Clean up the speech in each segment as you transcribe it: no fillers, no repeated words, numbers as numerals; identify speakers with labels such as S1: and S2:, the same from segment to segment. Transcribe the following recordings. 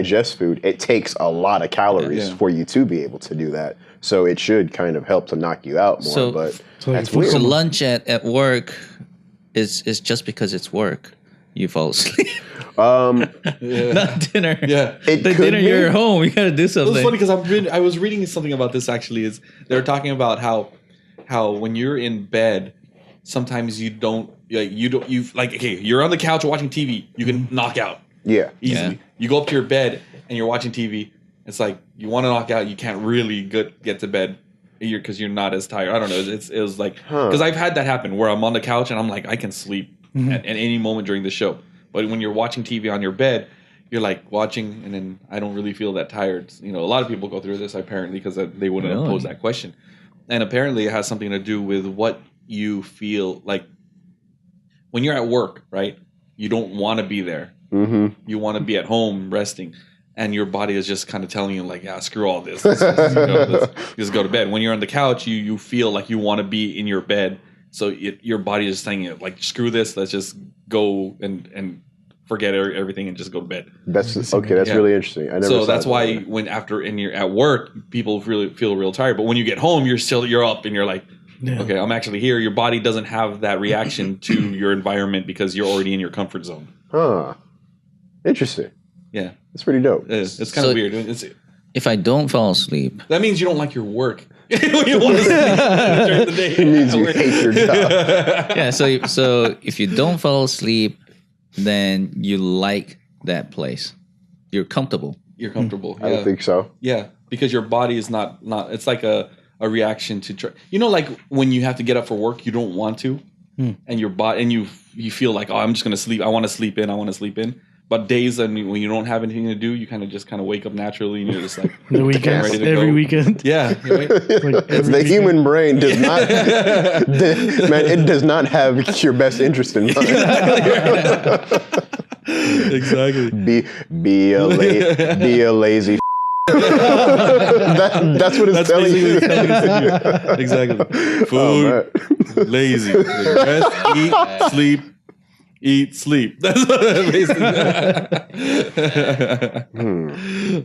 S1: digest food, it takes a lot of calories for you to be able to do that. So it should kind of help to knock you out more. But that's weird.
S2: So lunch at work is just because it's work. You fall asleep. Not dinner.
S3: Yeah,
S2: the dinner you're at home. You gotta do something.
S3: It's funny because I was reading something about this actually. Is they're talking about how when you're in bed, sometimes you you're on the couch watching TV, you can knock out easily. Yeah. You go up to your bed and you're watching TV. It's like you want to knock out, you can't really get to bed because you're not as tired. I don't know. It was like because I've had that happen where I'm on the couch and I'm like I can sleep at any moment during the show. But when you're watching TV on your bed, you're like watching, and then I don't really feel that tired. You know, a lot of people go through this apparently because they wouldn't have posed that question. And apparently it has something to do with what you feel like when you're at work, right? You don't want to be there. Mm-hmm. You want to be at home resting. And your body is just kind of telling you like, yeah, screw all this. Let's just go to bed. When you're on the couch, you feel like you want to be in your bed. So your body is saying it like, screw this. Let's just go and forget everything and just go to bed.
S1: That's okay. That's really interesting. I never
S3: that's why when you're at work, people really feel real tired. But when you get home, you're up and you're like, okay, I'm actually here. Your body doesn't have that reaction to your environment because you're already in your comfort zone. Huh.
S1: Interesting.
S3: Yeah.
S1: It's pretty dope.
S3: It's kind of weird.
S2: If I don't fall asleep,
S3: that means you don't like your work. You want to sleep during the day.
S1: It means you hate your job.
S2: Yeah. So if you don't fall asleep, then you like that place. You're comfortable.
S3: You're comfortable.
S1: I don't think so.
S3: Yeah, because your body is not. It's like a reaction to like when you have to get up for work, you don't want to, and your body and you feel like, oh, I'm just gonna sleep. I want to sleep in. But days when you don't have anything to do, you kind of wake up naturally, and you're just like
S4: the weekend, every weekend.
S3: Yeah, right?
S1: The human brain does not, it does not have your best interest in mind.
S3: Exactly.
S1: Be a lazy. That's what it's telling you.
S3: Exactly. Food, lazy, rest, eat, sleep. Eat, sleep. That's what it basically.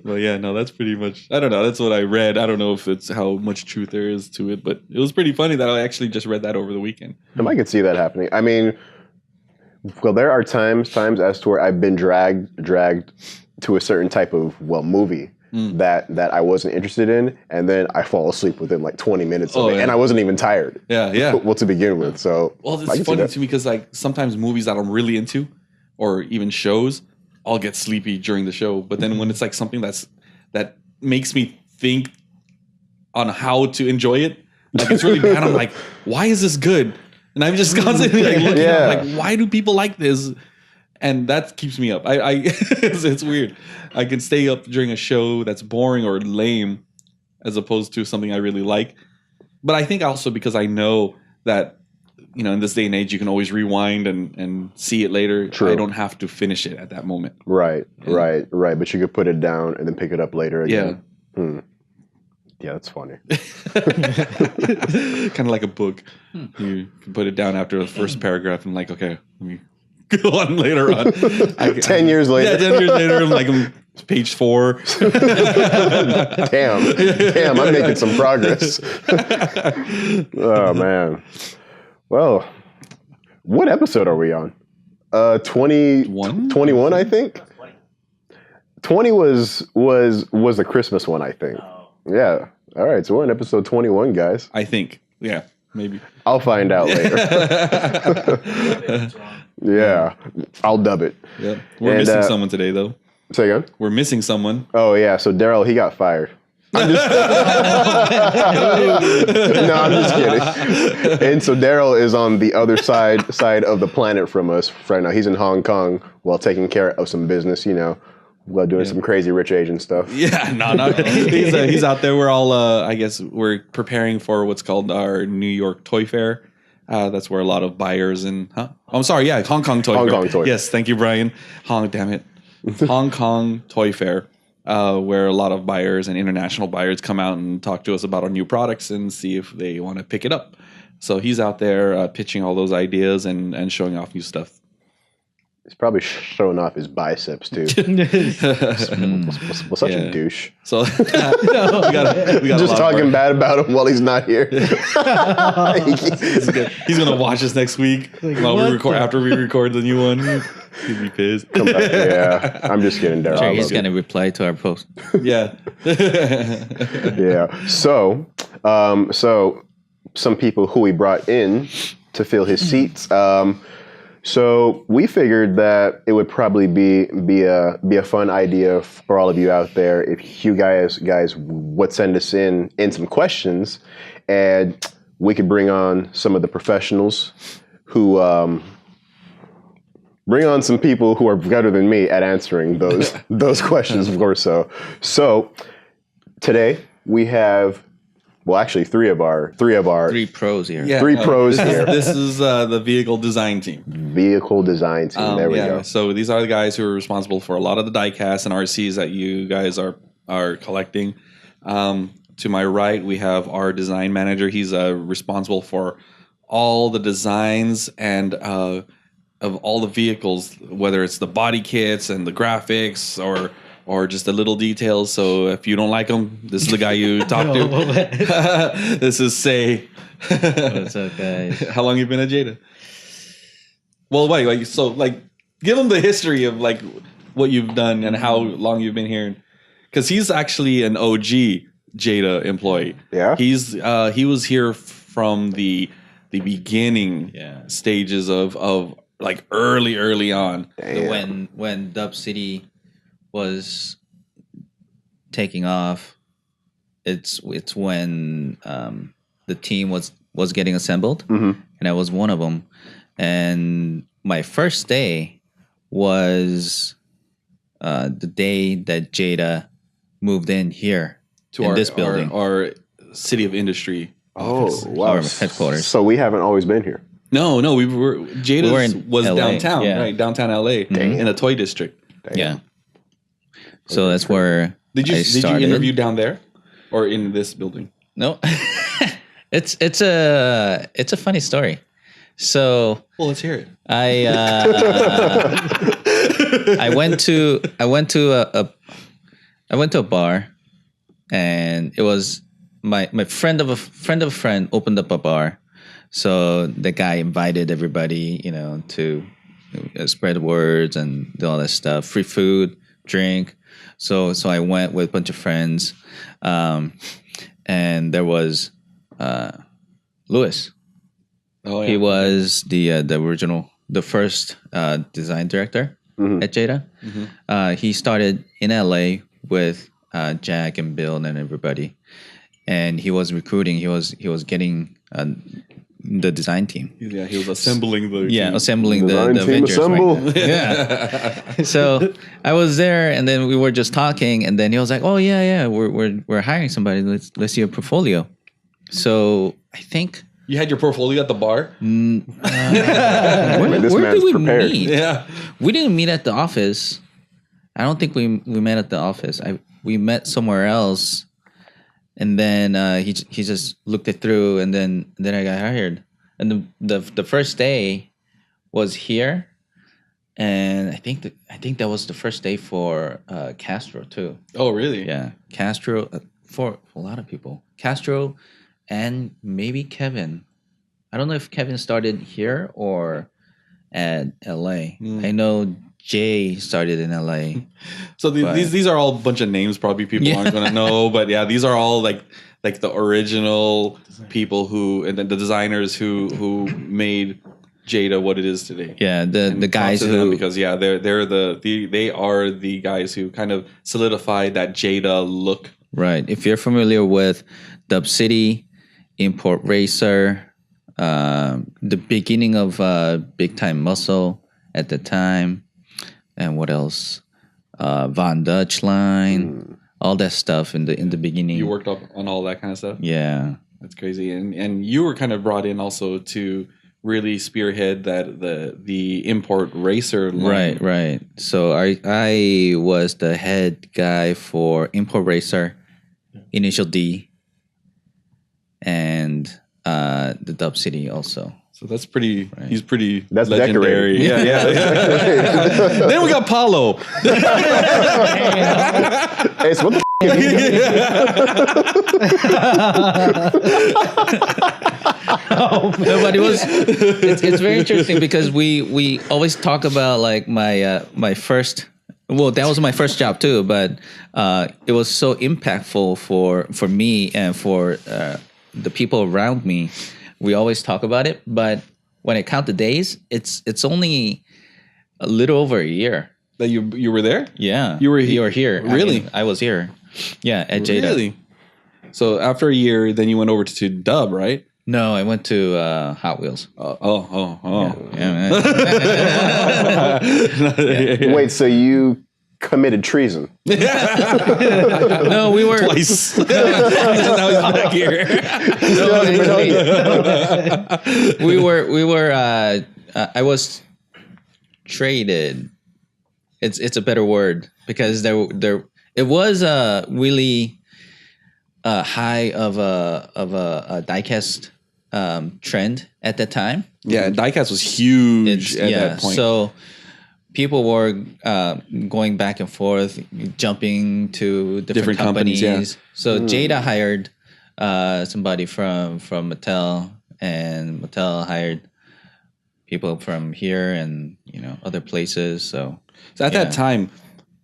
S3: Well, yeah, no, that's pretty much. I don't know. That's what I read. I don't know if it's how much truth there is to it, but it was pretty funny that I actually just read that over the weekend.
S1: I could see that happening. I mean, well, there are times as to where I've been dragged to a certain type of movie that I wasn't interested in, and then I fall asleep within like 20 minutes of it, and I wasn't even tired.
S3: Yeah.
S1: Well, to begin with, so
S3: it's funny to me because like sometimes movies that I'm really into, or even shows, I'll get sleepy during the show. But then when it's like something that makes me think on how to enjoy it, like it's really bad. I'm like, why is this good? And I'm just constantly like looking at like, why do people like this? And that keeps me up. It's weird. I can stay up during a show that's boring or lame as opposed to something I really like. But I think also because I know that, in this day and age, you can always rewind and see it later.
S1: True.
S3: I don't have to finish it at that moment.
S1: Right. But you could put it down and then pick it up later again. Yeah. Yeah, that's funny.
S3: Kind of like a book. You can put it down after the first paragraph and like, okay, let me go on later on.
S1: 10 years later.
S3: Yeah, 10 years later, I'm like, page 4.
S1: Damn, I'm making some progress. Oh, man. Well, what episode are we on? 21, I think. 20 was the Christmas one, I think. Yeah. All right, so we're on episode 21, guys.
S3: I think. Yeah, maybe.
S1: I'll find out later. Yeah, I'll dub it.
S3: Yeah, we're missing someone today, though.
S1: Say again?
S3: We're missing someone.
S1: Oh, yeah, so Daryl, he got fired. I'm just No, I'm just kidding. And so Daryl is on the other side of the planet from us right now. He's in Hong Kong while taking care of some business, while doing some crazy rich Asian stuff.
S3: Yeah, no. He's out there. We're all, I guess, we're preparing for what's called our New York Toy Fair. That's where a lot of buyers and I'm sorry, yeah, Hong Kong Toy Fair. Yes, thank you, Brian. Damn it. Hong Kong Toy Fair, where a lot of buyers and international buyers come out and talk to us about our new products and see if they want to pick it up. So he's out there pitching all those ideas and showing off new stuff.
S1: He's probably showing off his biceps too. Well, such a douche.
S3: So we got
S1: just talking bad about him while he's not here.
S3: He's gonna watch us next week while we record after we record the new one. He'd be pissed.
S1: Come back. Yeah, I'm just kidding, Daryl.
S2: Sure, he's gonna reply to our post.
S3: Yeah.
S1: Yeah. So some people who we brought in to fill his seats. So we figured that it would probably be a fun idea for all of you out there if you guys would send us in some questions, and we could bring on some of the professionals who bring on some people who are better than me at answering those questions, of course. So today we have. Well, actually, three
S2: pros here.
S3: Yeah,
S1: three pros here.
S3: This is the vehicle design team.
S1: Vehicle design team. There we go.
S3: So these are the guys who are responsible for a lot of the diecasts and RCs that you guys are collecting. To my right, we have our design manager. He's responsible for all the designs and of all the vehicles, whether it's the body kits and the graphics or just the little details. So if you don't like them, this is the guy you talk to. This is Say.
S2: What's up, guys?
S3: How long you been at Jada? Well, wait, give him the history of like what you've done and how long you've been here. Because he's actually an OG Jada employee.
S1: Yeah,
S3: he was here from the beginning stages of like early on.
S2: When Dub City was taking off, it's when the team was getting assembled, and I was one of them. And my first day was the day that Jada moved in here to this building,
S3: our City of Industry.
S1: Oh, wow.
S2: Our headquarters.
S1: So we haven't always been here.
S3: No, Jada was
S2: LA.
S3: downtown, right? Downtown LA, in a toy district.
S1: Damn.
S2: Yeah. So that's where
S3: Did you
S2: started.
S3: interview down there or in this building?
S2: No. it's a funny story. So
S3: Well, let's hear it.
S2: I went to a bar, and it was my friend of a friend opened up a bar. So the guy invited everybody, to spread words and do all that stuff, free food, drink. So I went with a bunch of friends, and there was Louis.
S3: Oh, yeah.
S2: He was the first design director at Jada. He started in LA with Jack and Bill and everybody, and he was recruiting. He was getting the design team.
S3: Yeah, he was assembling the
S2: assembling the Avengers.
S1: Assemble.
S2: Right? Yeah. So I was there, and then we were just talking, and then he was like, "Oh yeah, we're hiring somebody. Let's see your portfolio." So I think
S3: you had your portfolio at the bar.
S2: Where
S1: This
S2: did
S1: man's
S2: we
S1: prepared.
S2: meet?
S3: Yeah,
S2: We didn't meet at the office. I don't think we met at the office. We met somewhere else. And then he just looked it through, and then I got hired. And the first day was here, and I think that was the first day for Castro too.
S3: Oh, really?
S2: Yeah, Castro for a lot of people. Castro and maybe Kevin. I don't know if Kevin started here or at LA. I know Jay started in LA.
S3: So these are all a bunch of names probably people aren't going to know, but yeah, these are all like the original people and then the designers who made Jada what it is today.
S2: Yeah, the guys who,
S3: because they are the guys who kind of solidified that Jada look.
S2: Right. If you're familiar with Dub City, Import Racer, the beginning of Big Time Muscle at the time. And what else? Von Dutch line, all that stuff in the beginning.
S3: You worked up on all that kind of stuff.
S2: Yeah,
S3: that's crazy. And you were kind of brought in also to really spearhead that the import racer line.
S2: Right. So I was the head guy for Import Racer, Initial D, and the Dub City also.
S3: So that's pretty.
S2: Right.
S3: He's pretty.
S1: That's
S3: legendary.
S1: decorated.
S3: Yeah. Then we got Paulo.
S1: Hey, so what the
S2: No, but it's very interesting because we always talk about like my first. Well, that was my first job too, but it was so impactful for me and for the people around me. We always talk about it, but when it count the days, it's only a little over a year.
S3: That you were there?
S2: Yeah,
S3: You were
S2: here.
S3: Really?
S2: I was here. Yeah, at Jada.
S3: Really? So after a year, then you went over to Dub, right?
S2: No, I went to Hot Wheels.
S3: Oh.
S2: Yeah, man.
S1: Wait, so you committed treason?
S2: No, we were
S3: Twice. Now he's back here.
S2: we were I was traded. It's a better word because there it was a really high of a diecast trend at that time.
S3: Yeah, diecast was huge at that point.
S2: So people were going back and forth, jumping to different companies.
S3: Yeah.
S2: So Jada hired somebody from Mattel, and Mattel hired people from here and other places. So
S3: at that time,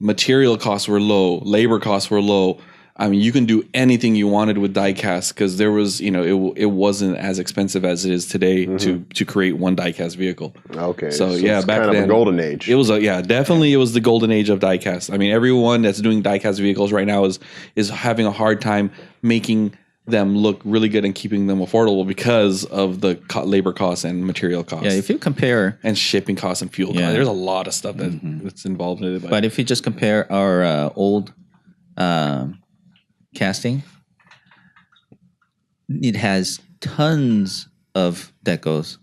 S3: material costs were low, labor costs were low. I mean, you can do anything you wanted with diecast because there was, it wasn't as expensive as it is today to create one diecast vehicle.
S1: Okay.
S3: So
S1: it's
S3: back
S1: kind
S3: then,
S1: of a golden age.
S3: It was definitely it was the golden age of diecast. I mean, everyone that's doing diecast vehicles right now is having a hard time making them look really good and keeping them affordable because of the labor costs and material costs.
S2: yeah, if you compare,
S3: and shipping costs and fuel costs. There's a lot of stuff that's involved in it.
S2: but if you just compare our old casting, it has tons of decos,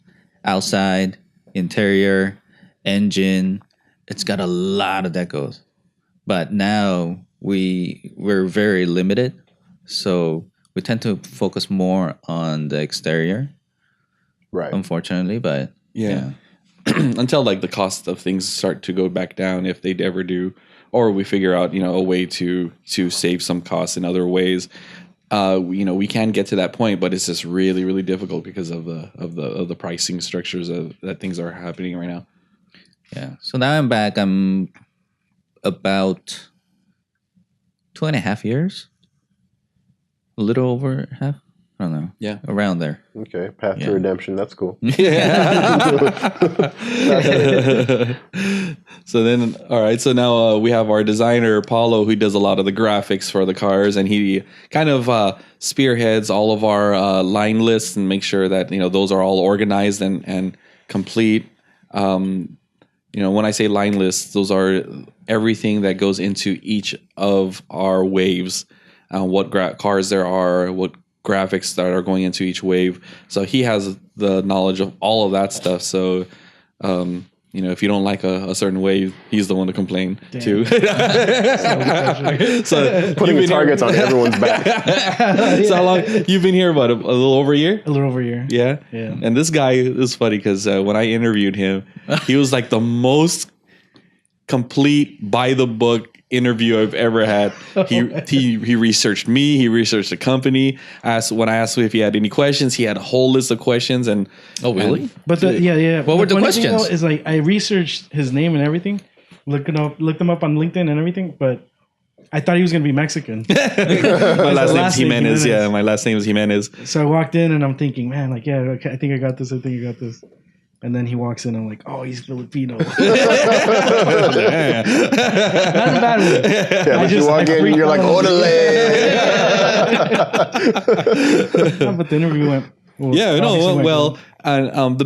S2: outside, interior, engine. It's got a lot of decos, but now we're very limited, so we tend to focus more on the exterior,
S1: right.
S2: unfortunately. But
S3: yeah. Until like the cost of things start to go back down, if they ever do, or we figure out a way to save some costs in other ways. We can get to that point, but it's just really, really difficult because of the pricing structures that things are happening right now.
S2: yeah. So now I'm back. I'm about 2.5 years, a little over half. I don't know.
S3: Yeah.
S2: Around there.
S1: Okay, path to redemption. That's cool.
S3: So then, all right. So now we have our designer Paulo, who does a lot of the graphics for the cars, and he kind of spearheads all of our line lists and makes sure that those are all organized and complete. When I say line lists, those are everything that goes into each of our waves, what cars there are, what graphics that are going into each wave. So he has the knowledge of all of that stuff. So, if you don't like a certain wave, he's the one to complain to. So
S1: Putting targets on everyone's back.
S3: So how long you've been here? About a little over a year.
S4: A little over a year.
S3: Yeah.
S4: Yeah.
S3: And this guy is funny because when I interviewed him, he was like the most complete by the book interview I've ever had. He researched me, he researched the company. When I asked him if he had any questions, he had a whole list of questions. And
S2: Oh, really?
S4: But
S2: What were the
S4: funny thing,
S2: questions?
S4: though, is like I researched his name and everything, looked him up on LinkedIn and everything, but I thought he was gonna be Mexican.
S3: my last name's Jimenez. Yeah, my last name is Jimenez.
S4: So I walked in and I'm thinking, man, like, yeah, okay, I think I got this. And then he walks in and I'm like, oh, he's Filipino. Not in a bad way.
S1: Yeah, but you walk in and you're like, orderly.
S4: But the interview went.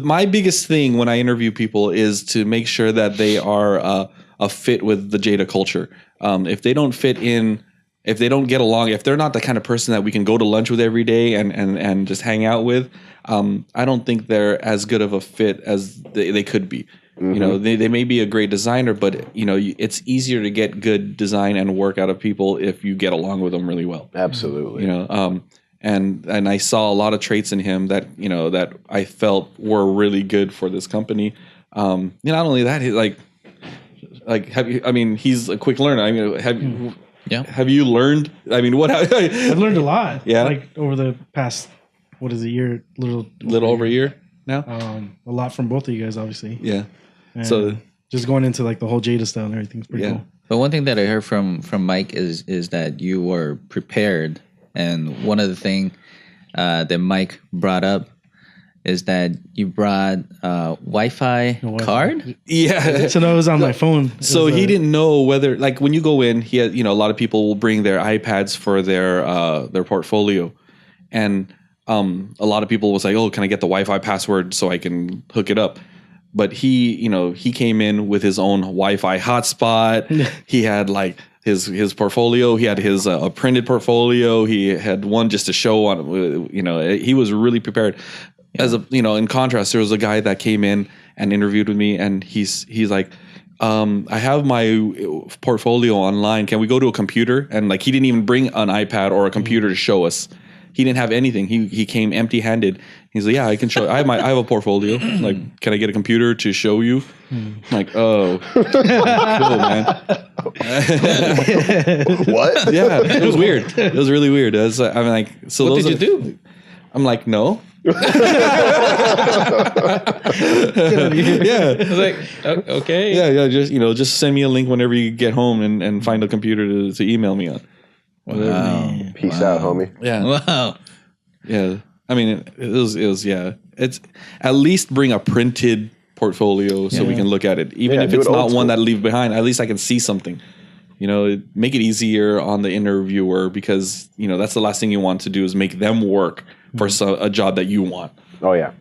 S3: My biggest thing when I interview people is to make sure that they are a fit with the Jada culture. If they don't fit in, if they don't get along, if they're not the kind of person that we can go to lunch with every day and just hang out with, I don't think they're as good of a fit as they could be. Mm-hmm. They may be a great designer, but it's easier to get good design and work out of people if you get along with them really well.
S1: Absolutely.
S3: and I saw a lot of traits in him that that I felt were really good for this company. Not only that, he have you? I mean, he's a quick learner. I mean, have you learned? I mean, what?
S4: I've learned a lot.
S3: Yeah,
S4: like over the past year,
S3: little over a year now.
S4: A lot from both of you guys, obviously.
S3: Yeah.
S4: And
S3: So
S4: just going into like the whole Jada style and everything's pretty cool.
S2: But one thing that I heard from Mike is that you were prepared, and one of the thing that Mike brought up is that you brought Wi-Fi card.
S3: Yeah.
S4: So that was on my phone.
S3: So he didn't know whether, like, when you go in, he had, a lot of people will bring their iPads for their portfolio, and a lot of people was like, "Oh, can I get the Wi-Fi password so I can hook it up?" But he came in with his own Wi-Fi hotspot. He had like his portfolio. He had his a printed portfolio. He had one just to show on. He was really prepared. As in contrast, there was a guy that came in and interviewed with me, and he's like, I have my portfolio online. Can we go to a computer? And like, he didn't even bring an iPad or a computer to show us. He didn't have anything. He came empty-handed. He's like, yeah, I can show. I have a portfolio. Like, can I get a computer to show you? I'm like, oh, cool, man.
S1: What?
S3: Yeah, it was weird. It was really weird. I'm like, so
S2: What
S3: those
S2: did you do?
S3: I'm like, no. Yeah.
S2: I was like, okay.
S3: Yeah. Just send me a link whenever you get home and find a computer to email me on.
S2: Wow.
S1: Peace out, homie.
S3: Yeah.
S2: Wow.
S3: Yeah. I mean, it was yeah. It's at least bring a printed portfolio so we can look at it. Even if it's not one that I leave behind, at least I can see something. Make it easier on the interviewer, because, that's the last thing you want to do is make them work for a job that you want.
S1: Oh yeah.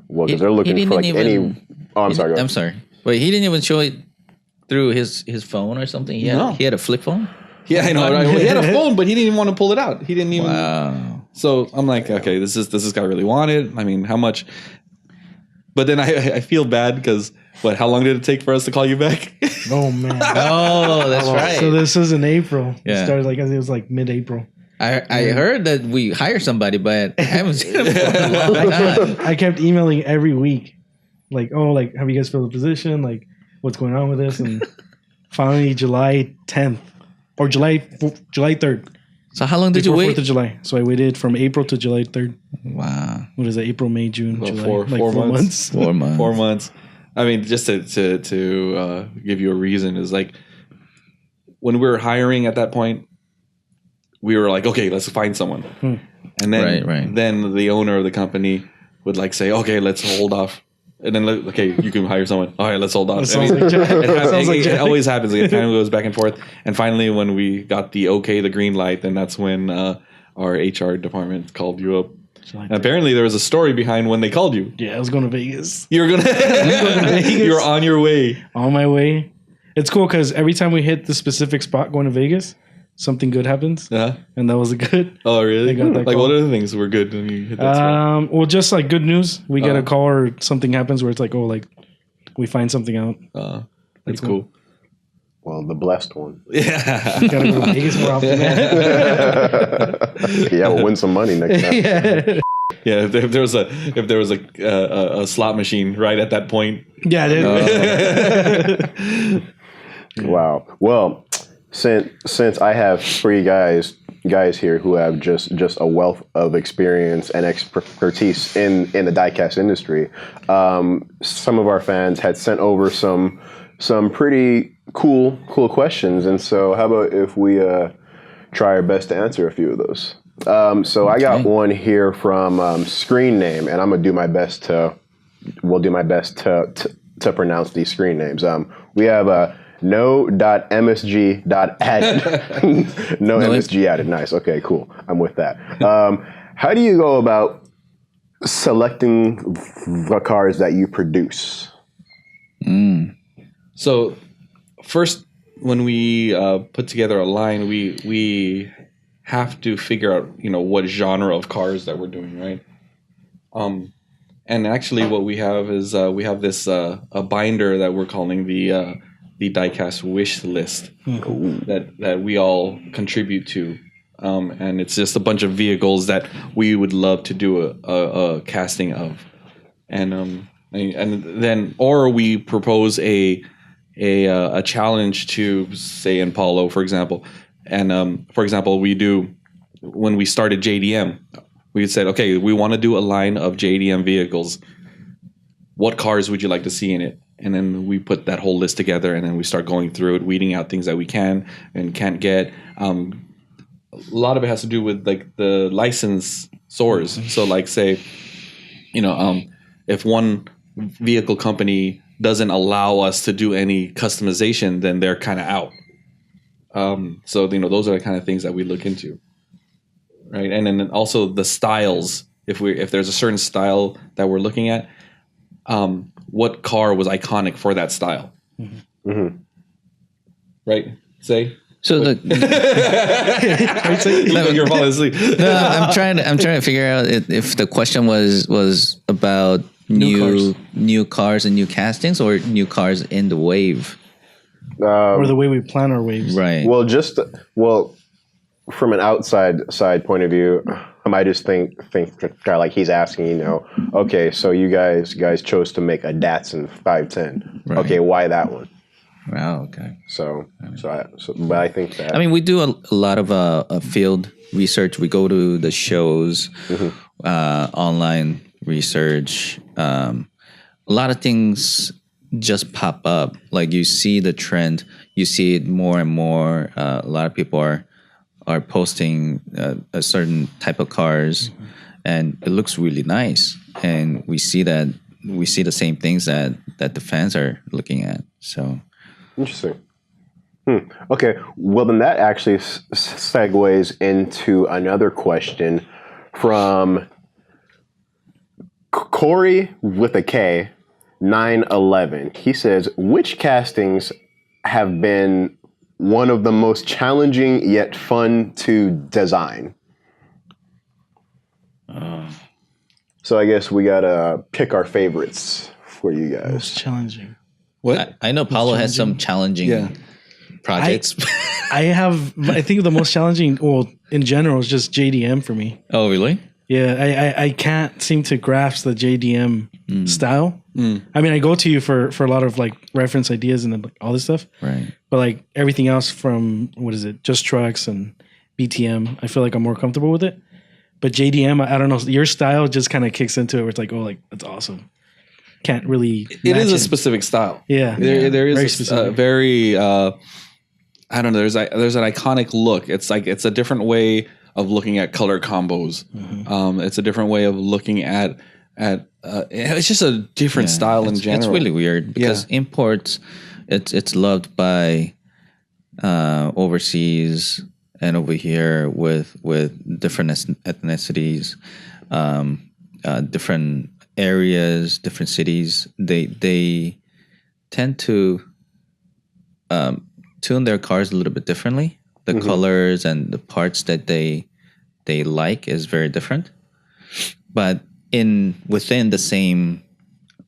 S1: Well, because they're looking for like any. Oh, I'm sorry.
S2: I'm sorry. Wait, he didn't even show it through his phone or something. He had a flip phone.
S3: Yeah, I know. Right? Well, he had a phone, but he didn't even want to pull it out. He didn't even.
S2: Wow.
S3: So I'm like, okay, this guy really wanted. I mean, how much? But then I feel bad because how long did it take for us to call you back?
S4: Oh man.
S2: Oh, that's right.
S4: So this was in April.
S2: Yeah.
S4: It started it was like mid-April.
S2: I heard that we hired somebody, but I haven't seen him for a long time.
S4: I kept emailing every week, like, have you guys filled the position? Like, what's going on with this? And finally, July 10th or July 3rd.
S2: So how long did you
S4: Before
S2: wait?
S4: 4th of July. So I waited from April to July 3rd.
S2: Wow.
S4: What is it? April, May, June,
S3: About
S4: July.
S3: 4 months.
S2: 4 months.
S3: 4 months. I mean, just to give you a reason is like, when we were hiring at that point, we were like, okay, let's find someone. And then then the owner of the company would like say, okay, let's hold off. And then, okay, you can hire someone. All right, let's hold off. It always happens. It kind of goes back and forth. And finally, when we got the green light, then that's when our HR department called you up. And apparently, there was a story behind when they called you.
S4: Yeah, I was going to Vegas.
S3: You were going to Vegas. You were on your way.
S4: On my way. It's cool because every time we hit the specific spot going to Vegas, something good happens. And that was a good.
S3: Oh, really? Like,
S4: call.
S3: what other things were good when you hit that spot?
S4: Well, just like good news. We get a call or something happens where it's like, we find something out.
S3: That's cool.
S1: Well, the blessed one.
S3: Yeah.
S4: Gotta go to Vegas more often.
S1: Yeah, we'll win some money next time.
S3: Yeah, if there was a slot machine right at that point.
S4: Yeah, dude.
S1: Wow. Well, since I have three guys here who have just a wealth of experience and expertise in the diecast industry, some of our fans had sent over some pretty cool questions, and so how about if we try our best to answer a few of those. So I got one here from Screen Name, and I'm gonna do my best to pronounce these screen names. We have no.msg.added. No MSG added. Nice. Okay, cool. I'm with that. How do you go about selecting the cars that you produce?
S3: So first, when we put together a line, we have to figure out, what genre of cars that we're doing, right? And actually what we have is we have this a binder that we're calling the diecast wish list that we all contribute to. and it's just a bunch of vehicles that we would love to do a casting of, and then or we propose a challenge to, say, in Paulo, for example, and for example, we do when we started JDM, we said, okay, we want to do a line of JDM vehicles. What cars would you like to see in it? And then we put that whole list together, and then we start going through it, weeding out things that we can and can't get. A lot of it has to do with like the license source. So like say, if one vehicle company doesn't allow us to do any customization, then they're kind of out. So those are the kind of things that we look into, right? And then also the styles. If there's a certain style that we're looking at, what car was iconic for that style?
S1: Mm-hmm.
S3: Right? Say.
S2: So
S3: you're falling asleep.
S2: No, I'm trying to figure out if the question was about new cars and new castings, or new cars in the wave,
S4: or the way we plan our waves.
S2: right?
S1: Well, from an outside point of view, I might just think like he's asking, okay, so you guys chose to make a Datsun 510.
S2: Right.
S1: Okay, why that one?
S2: Wow. Okay.
S1: But I think that.
S2: I mean, we do a lot of field research. We go to the shows, online research. A lot of things just pop up. Like you see the trend, you see it more and more. A lot of people are posting a certain type of cars, and it looks really nice. And we see the same things that the fans are looking at. So.
S1: Interesting. Okay, well then that actually segues into another question from Corey with a K, 911. He says, which castings have been one of the most challenging yet fun to design? So I guess we gotta pick our favorites for you guys.
S4: Most challenging.
S3: What?
S2: I know Paulo has some challenging projects.
S4: I think the most challenging, well, in general, is just JDM for me.
S2: Oh, really?
S4: Yeah, I can't seem to grasp the JDM style. I mean, I go to you for a lot of like reference ideas and all this stuff.
S2: Right.
S4: But like everything else from, Just Trucks and BTM, I feel like I'm more comfortable with it. But JDM, I don't know, your style just kind of kicks into it where it's like, oh, like, that's awesome. Can't really.
S3: It is a specific style.
S4: Yeah.
S3: There is
S4: very
S3: a very, I don't know, there's an iconic look. It's like, it's a different way of looking at color combos. It's a different way of looking at it's just a different style in general.
S2: It's really weird because imports, it's loved by overseas and over here with different ethnicities, different areas, different cities. They tend to tune their cars a little bit differently. The colors and the parts that they like is very different, but within the same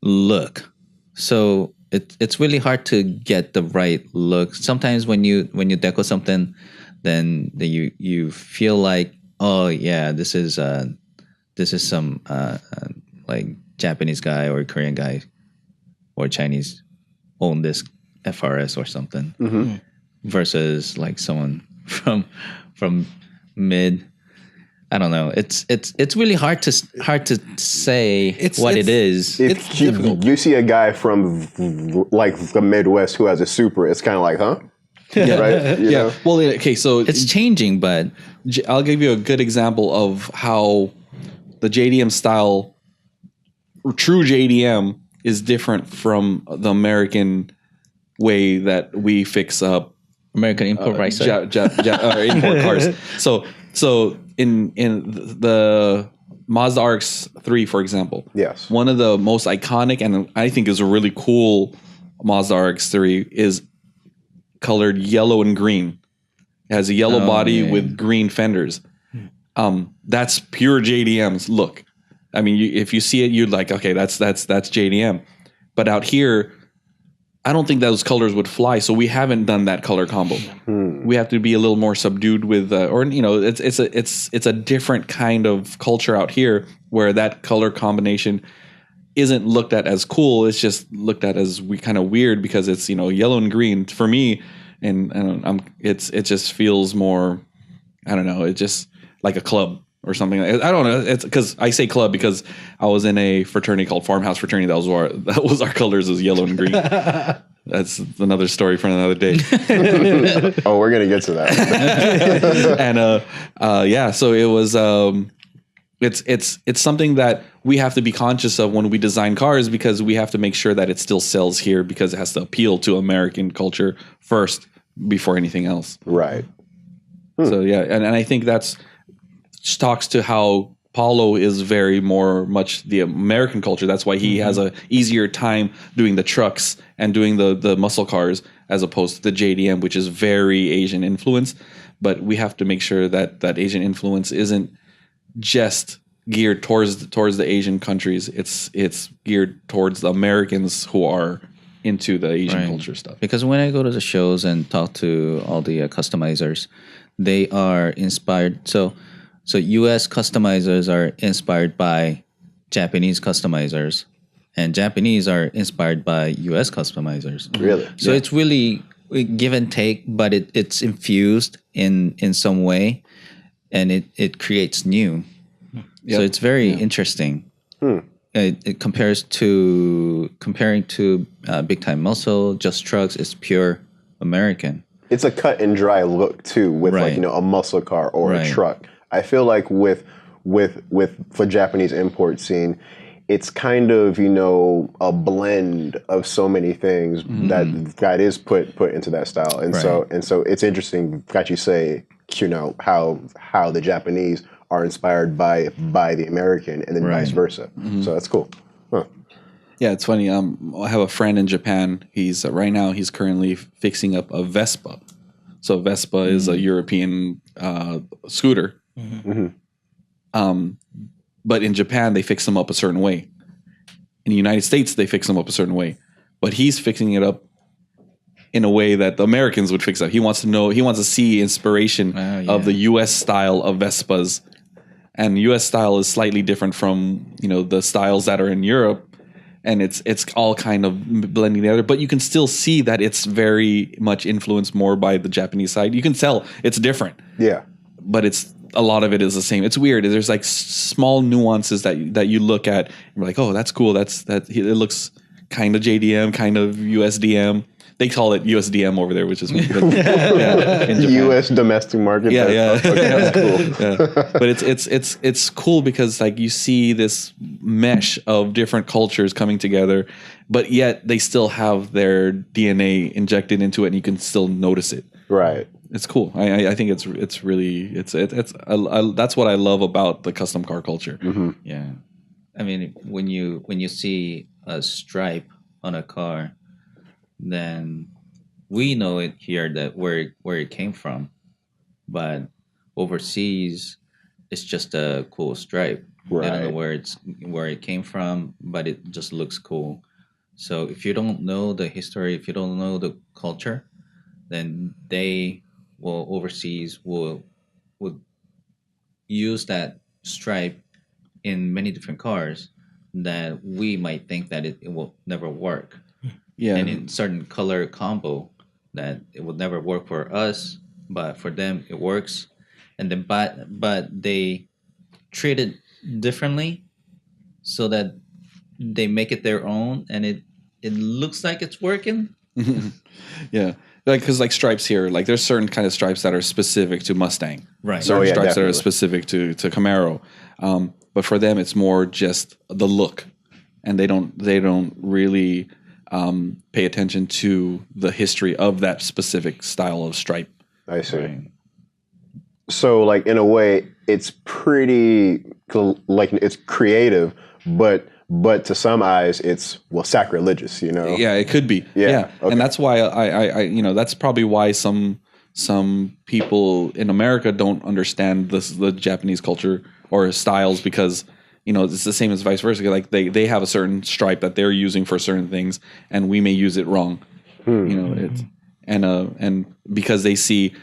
S2: look. So it's really hard to get the right look. Sometimes when you deco something, then you feel like, oh yeah, this is some like Japanese guy or Korean guy or Chinese own this FRS or something, versus like someone from mid. I don't know. It's really hard to say what it is.
S1: If you see a guy from like the Midwest who has a Supra, it's kind of like, huh?
S3: Yeah.
S1: Right? You know?
S3: Well, okay. So
S2: It's changing, but
S3: I'll give you a good example of how the JDM style, true JDM, is different from the American way that we fix up
S2: American import
S3: import cars. So in the Mazda RX-3, for example,
S1: Yes.
S3: one of the most iconic and I think is a really cool Mazda RX-3 is colored yellow and green. It has a yellow body with green fenders. That's pure JDM's look. I mean, if you see it, you're like, okay, that's JDM. But out here, I don't think those colors would fly. So we haven't done that color combo. We have to be a little more subdued with, or it's a different kind of culture out here where that color combination isn't looked at as cool. It's just looked at as kind of weird because it's yellow and green for me, and it just feels more. I don't know. It's just like a club or something. I don't know. It's because I say club because I was in a fraternity called Farmhouse Fraternity. That was our colors was yellow and green. That's another story for another day.
S1: Oh, we're gonna get to that.
S3: And so it was. It's something that we have to be conscious of when we design cars because we have to make sure that it still sells here because it has to appeal to American culture first before anything else.
S1: Right.
S3: So yeah, and I think that's talks to how Paulo is very much the American culture. That's why he has a easier time doing the trucks and doing the muscle cars as opposed to the JDM, which is very Asian influenced. But we have to make sure that Asian influence isn't just geared towards the Asian countries. It's geared towards the Americans who are into the Asian culture stuff.
S2: Because when I go to the shows and talk to all the customizers, they are inspired. So U.S. customizers are inspired by Japanese customizers, and Japanese are inspired by U.S. customizers.
S1: Really?
S2: So it's really give and take, but it's infused in some way, and it creates new. So it's very interesting. It comparing to Big Time Muscle, Just Trucks, it's pure American.
S1: It's a cut and dry look too, with a muscle car or a truck. I feel like with for Japanese import scene, it's kind of a blend of so many things that is put into that style, and so it's interesting that you say how the Japanese are inspired by the American and then vice versa. So that's cool. Huh.
S3: Yeah, it's funny. I have a friend in Japan. He's he's currently fixing up a Vespa. So Vespa is a European scooter. But in Japan, they fix them up a certain way. In the United States, they fix them up a certain way. But he's fixing it up in a way that the Americans would fix it. He wants to see inspiration of the U.S. style of Vespas. And U.S. style is slightly different from, the styles that are in Europe. And it's all kind of blending together. But you can still see that it's very much influenced more by the Japanese side. You can tell it's different.
S1: Yeah.
S3: But a lot of it is the same. It's weird. There's like small nuances that you look at and you're like, oh, that's cool. It looks kind of JDM, kind of USDM. They call it USDM over there, which is weird.
S1: U.S. domestic market.
S3: Yeah.
S1: Okay, that's cool.
S3: Yeah. But it's cool because like you see this mesh of different cultures coming together, but yet they still have their DNA injected into it, and you can still notice it.
S1: Right.
S3: It's cool. I think it's really that's what I love about the custom car culture.
S2: Yeah, I mean when you see a stripe on a car, then we know it here that where it came from, but overseas it's just a cool stripe. They don't know where it came from, but it just looks cool. So if you don't know the history, if you don't know the culture, then they will overseas would use that stripe in many different cars that we might think that it will never work.
S3: Yeah.
S2: And in certain color combo that it will never work for us, but for them it works. And then but they treat it differently so that they make it their own, and it looks like it's working.
S3: Yeah. Because stripes here, there's certain kind of stripes that are specific to Mustang.
S2: Right.
S3: Certain stripes
S1: definitely.
S3: that are specific to Camaro. But for them, it's more just the look. And they don't really pay attention to the history of that specific style of stripe.
S1: I see.
S2: Right.
S1: So, in a way, it's pretty it's creative, but to some eyes, it's sacrilegious.
S3: Yeah, it could be. Yeah.
S1: Okay.
S3: And that's why I that's probably why some people in America don't understand the Japanese culture or styles, because it's the same as vice versa. They have a certain stripe that they're using for certain things, and we may use it wrong. It's and because they see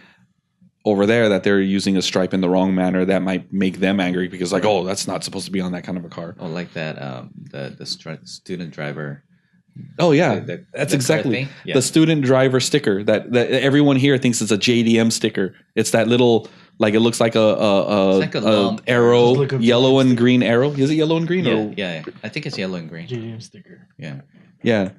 S3: over there that they're using a stripe in the wrong manner, that might make them angry because like, oh, that's not supposed to be on that kind of a car.
S2: Oh, like that the student driver.
S3: Oh yeah,
S2: The
S3: that's
S2: car
S3: exactly
S2: thing? Yeah.
S3: the student driver sticker that everyone here thinks it's a JDM sticker. It's that little like it looks like a
S2: like a long
S3: arrow,
S4: Look up
S3: yellow
S4: JDM
S3: and
S4: sticker.
S3: green arrow. Is it yellow and green?
S2: Yeah,
S3: Or?
S2: yeah, I think it's yellow and green.
S4: JDM sticker.
S2: Yeah.
S3: Yeah.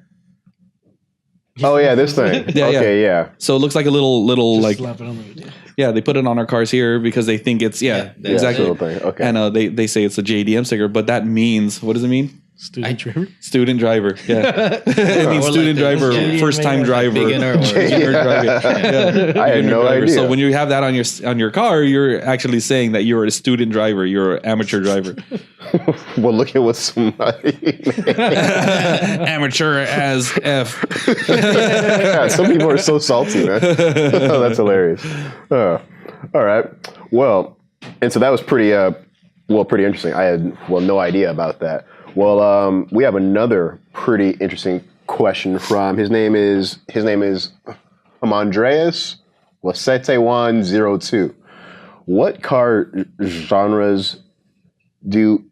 S1: Oh yeah, this thing.
S3: Yeah,
S1: Okay, yeah.
S3: So it looks like a little
S4: Just
S3: like
S4: slap it on the video.
S3: yeah. They put it on our cars here because they think it's
S2: Yeah,
S1: Yeah,
S3: exactly.
S1: little thing. Okay.
S3: And they say it's a JDM sticker, but that means what does it mean?
S4: Student driver.
S3: Student driver. Yeah, it means
S2: Or
S3: student
S2: like the-
S3: driver,
S2: yeah.
S3: first time driver.
S2: Beginner or
S3: Beginner driver. Yeah.
S1: I had no
S3: Driver.
S1: idea.
S3: So when you have that on your car, you're actually saying that you're a student driver. You're an amateur driver.
S1: Well, look at what somebody.
S3: Amateur as F.
S1: Yeah, some people are so salty, man. Oh, that's hilarious. All right. Well, and so that was pretty interesting. I had no idea about that. Well, we have another pretty interesting question from his name is Andreas Wasete102. What car genres do?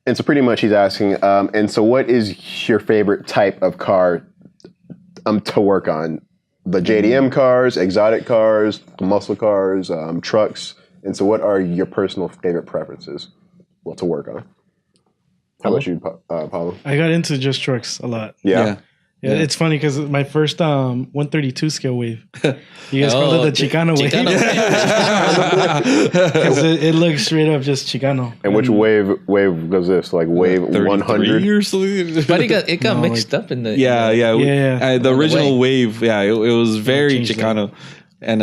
S1: And so pretty much he's asking. And so what is your favorite type of car to work on? The JDM cars, exotic cars, muscle cars, trucks. And so what are your personal favorite preferences? Well, to work on. How about you, Paulo?
S4: I got into just trucks a lot.
S1: Yeah.
S4: Yeah, it's funny because my first 132 scale wave, you guys call it the Chicano wave.
S2: Chicano.
S4: 'Cause it looks straight up just Chicano.
S1: And which wave was this? Like wave 100?
S3: or something.
S2: But it got
S4: No,
S2: mixed up in the
S3: Yeah.
S4: Yeah.
S3: The original
S2: way.
S3: wave, it was very
S4: changed
S3: Chicano. And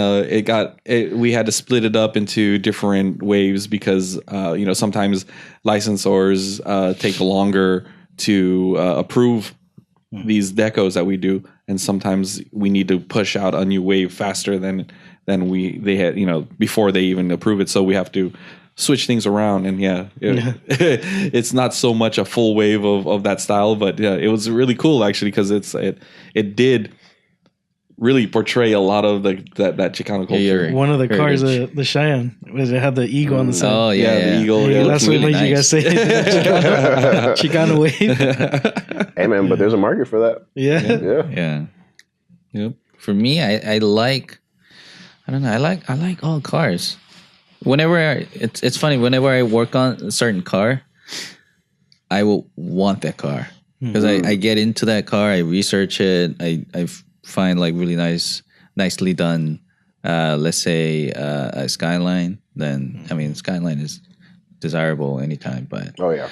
S3: we had to split it up into different waves because sometimes licensors take longer to approve these decos that we do, and sometimes we need to push out a new wave faster than they had before they even approve it. So we have to switch things around, and it's not so much a full wave of that style, but it was really cool actually because it did really portray a lot of that Chicano culture.
S2: you're-
S4: One of the cars,
S2: Heritage.
S4: the Cheyenne, was it had the eagle on the side.
S2: Oh yeah,
S3: the eagle.
S4: Yeah,
S3: Yeah,
S4: that's
S2: really
S4: what made you guys
S2: nice.
S4: say Chicano wave.
S1: Hey, man, but there's a market for that.
S4: Yeah.
S1: Yeah.
S2: Yeah.
S3: Yep.
S2: For me, I like. I don't know. I like all cars. It's funny. Whenever I work on a certain car, I will want that car because I get into that car. I research it. I find like really nicely done. Let's say a Skyline. Then Skyline is desirable anytime.
S1: Oh, yeah.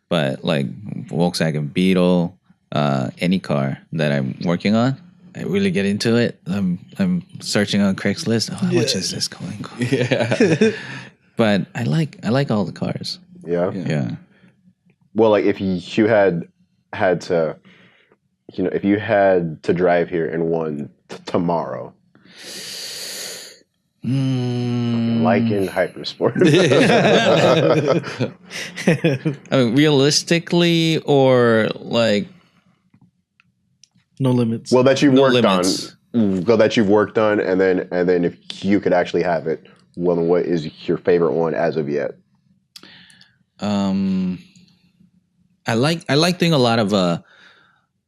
S2: But like Volkswagen Beetle, any car that I'm working on, I really get into it. I'm searching on Craigslist. Oh, how much is this going?
S3: Yeah.
S2: But I like all the cars.
S1: Yeah.
S2: Yeah.
S1: Well, like if you had to, if you had to drive here in one tomorrow, like in Hypersport.
S2: Realistically, or like
S4: No limits.
S1: Well, that you've
S2: No
S1: worked
S2: limits.
S1: on. Well, that you've worked on, and then if you could actually have it, well, then what is your favorite one as of yet?
S2: I like doing a lot of I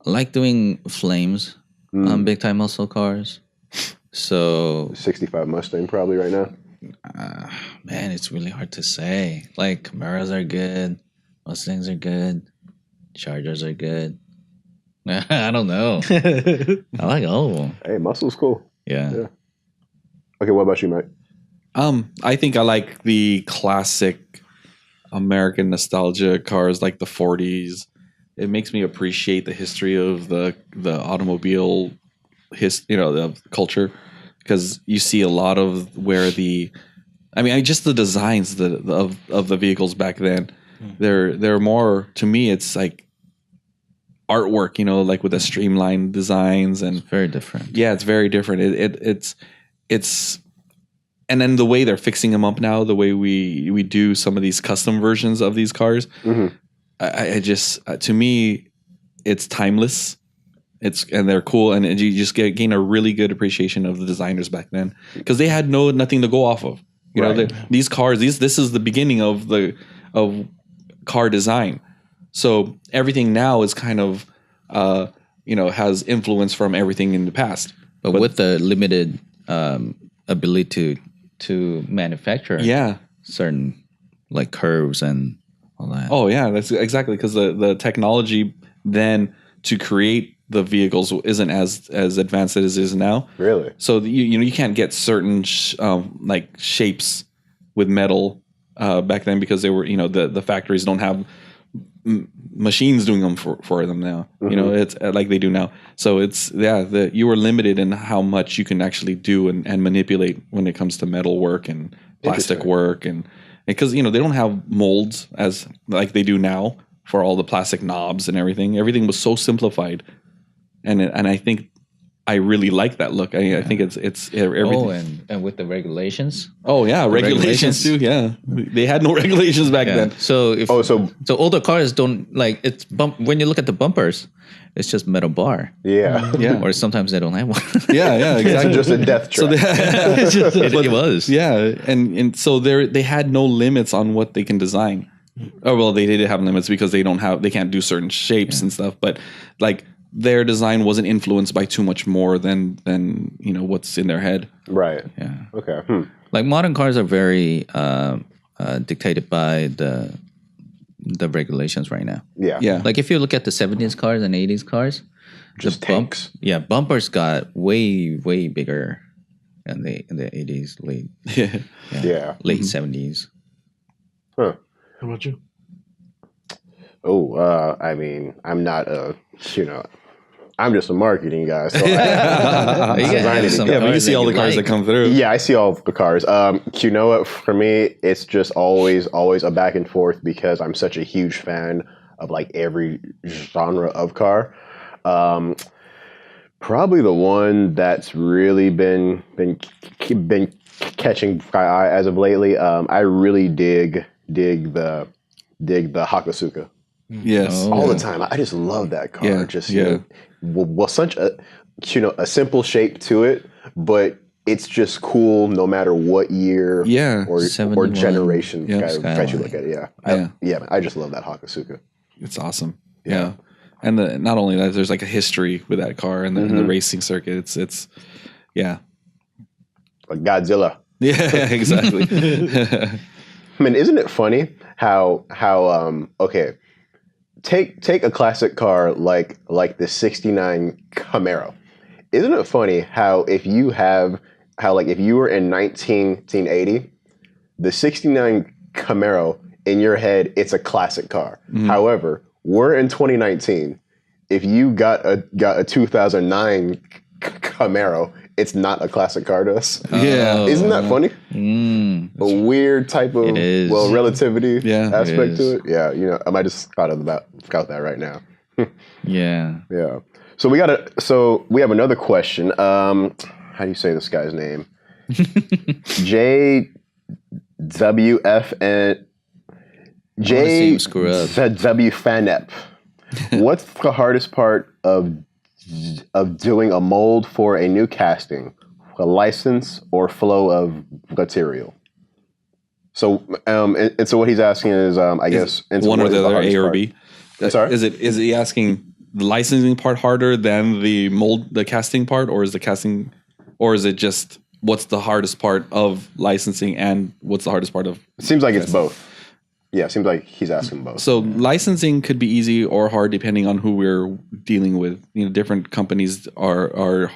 S2: like doing flames on big time muscle cars. So
S1: 65 Mustang probably right now.
S2: man, it's really hard to say. Like Camaros are good, Mustangs are good, Chargers are good. I don't know. I like all of them.
S1: Hey, muscle's cool.
S2: Yeah.
S1: Yeah. Okay, what about you, Mike?
S3: I think I like the classic American nostalgia cars like the 40s. It makes me appreciate the history of the automobile the culture, because you see a lot of where just the designs of the vehicles back then. They're more, to me, it's like artwork, like with the streamlined designs, and
S2: Very different.
S3: yeah, it's very different. It's and then the way they're fixing them up now, the way we do some of these custom versions of these cars,
S1: Mm-hmm.
S3: I just to me, it's timeless. and they're cool, and you just gain a really good appreciation of the designers back then because they had nothing to go off of. You know, these cars, this is the beginning of car design. So everything now is kind of, has influence from everything in the past.
S2: But with the limited ability to manufacture certain like curves and all that.
S3: Oh yeah, that's exactly because the technology then to create the vehicles isn't as advanced as it is now.
S1: Really?
S3: So you can't get certain like shapes with metal back then because they were the factories don't have machines doing them for them now.
S1: Mm-hmm.
S3: It's like they do now. So it's you were limited in how much you can actually do and manipulate when it comes to metal work and plastic work and because they don't have molds as like they do now for all the plastic knobs and everything. Everything was so simplified. And I think I really like that look. I think it's everything.
S2: Oh, and with the regulations.
S3: Oh yeah, regulations too. Yeah, they had no regulations back then.
S2: So so older cars don't like it's when you look at the bumpers, it's just metal bar.
S1: Yeah,
S3: yeah.
S2: Or sometimes they don't have one.
S3: Yeah, exactly.
S1: It's just a death trap.
S2: It was.
S3: Yeah, and so they had no limits on what they can design. Oh well, they did have limits because they can't do certain shapes and stuff. But like their design wasn't influenced by too much more than what's in their head.
S1: Right.
S2: Yeah.
S1: Okay.
S2: Like modern cars are very dictated by the regulations right now.
S1: Yeah.
S3: Yeah.
S2: Like if you look at the 70s cars and 80s cars,
S1: Just tanks.
S2: Bumpers got way bigger in the 80s, late
S1: Yeah.
S2: late 70s.
S1: Huh.
S4: How about you?
S1: Oh, I mean, I'm not I'm just a marketing guy. So
S3: But you see all the cars that come through.
S1: Yeah, I see all the cars. You know what? For me, it's just always a back and forth because I'm such a huge fan of like every genre of car. Probably the one that's really been catching my eye as of lately. I really dig the Hakosuka.
S3: Yes.
S1: All the time. I just love that car.
S3: Yeah,
S1: Just such a a simple shape to it, but it's just cool no matter what year or
S2: 71.
S1: generation
S3: Yeah,
S1: that you look at it. Yeah. Man, I just love that Hakosuka.
S3: It's awesome. Yeah. And not only that, there's like a history with that car and the racing circuit. It's
S1: Like Godzilla.
S3: Yeah, exactly.
S1: I mean, isn't it funny how okay, take a classic car like the '69 Camaro. Isn't it funny how if you were in 1980, the '69 Camaro in your head, it's a classic car. Mm-hmm. However, we're in 2019. If you got a 2009 Camaro, it's not a classic car to us.
S3: Yeah.
S1: Isn't that funny? A weird type of relativity aspect to it. Yeah, I might just scout that right now.
S2: Yeah.
S1: So we have another question. How do you say this guy's name? JWF and JW Fanep. What's the hardest part of doing a mold for a new casting, a license, or flow of material? So, and so what he's asking is, I guess,
S3: one or the other, A or B.
S1: Sorry,
S3: is he asking the licensing part harder than the casting part, or is it just what's the hardest part of licensing and what's the hardest part of?
S1: It seems like it's both. Yeah, it seems like he's asking both.
S3: So licensing could be easy or hard depending on who we're dealing with. Different companies are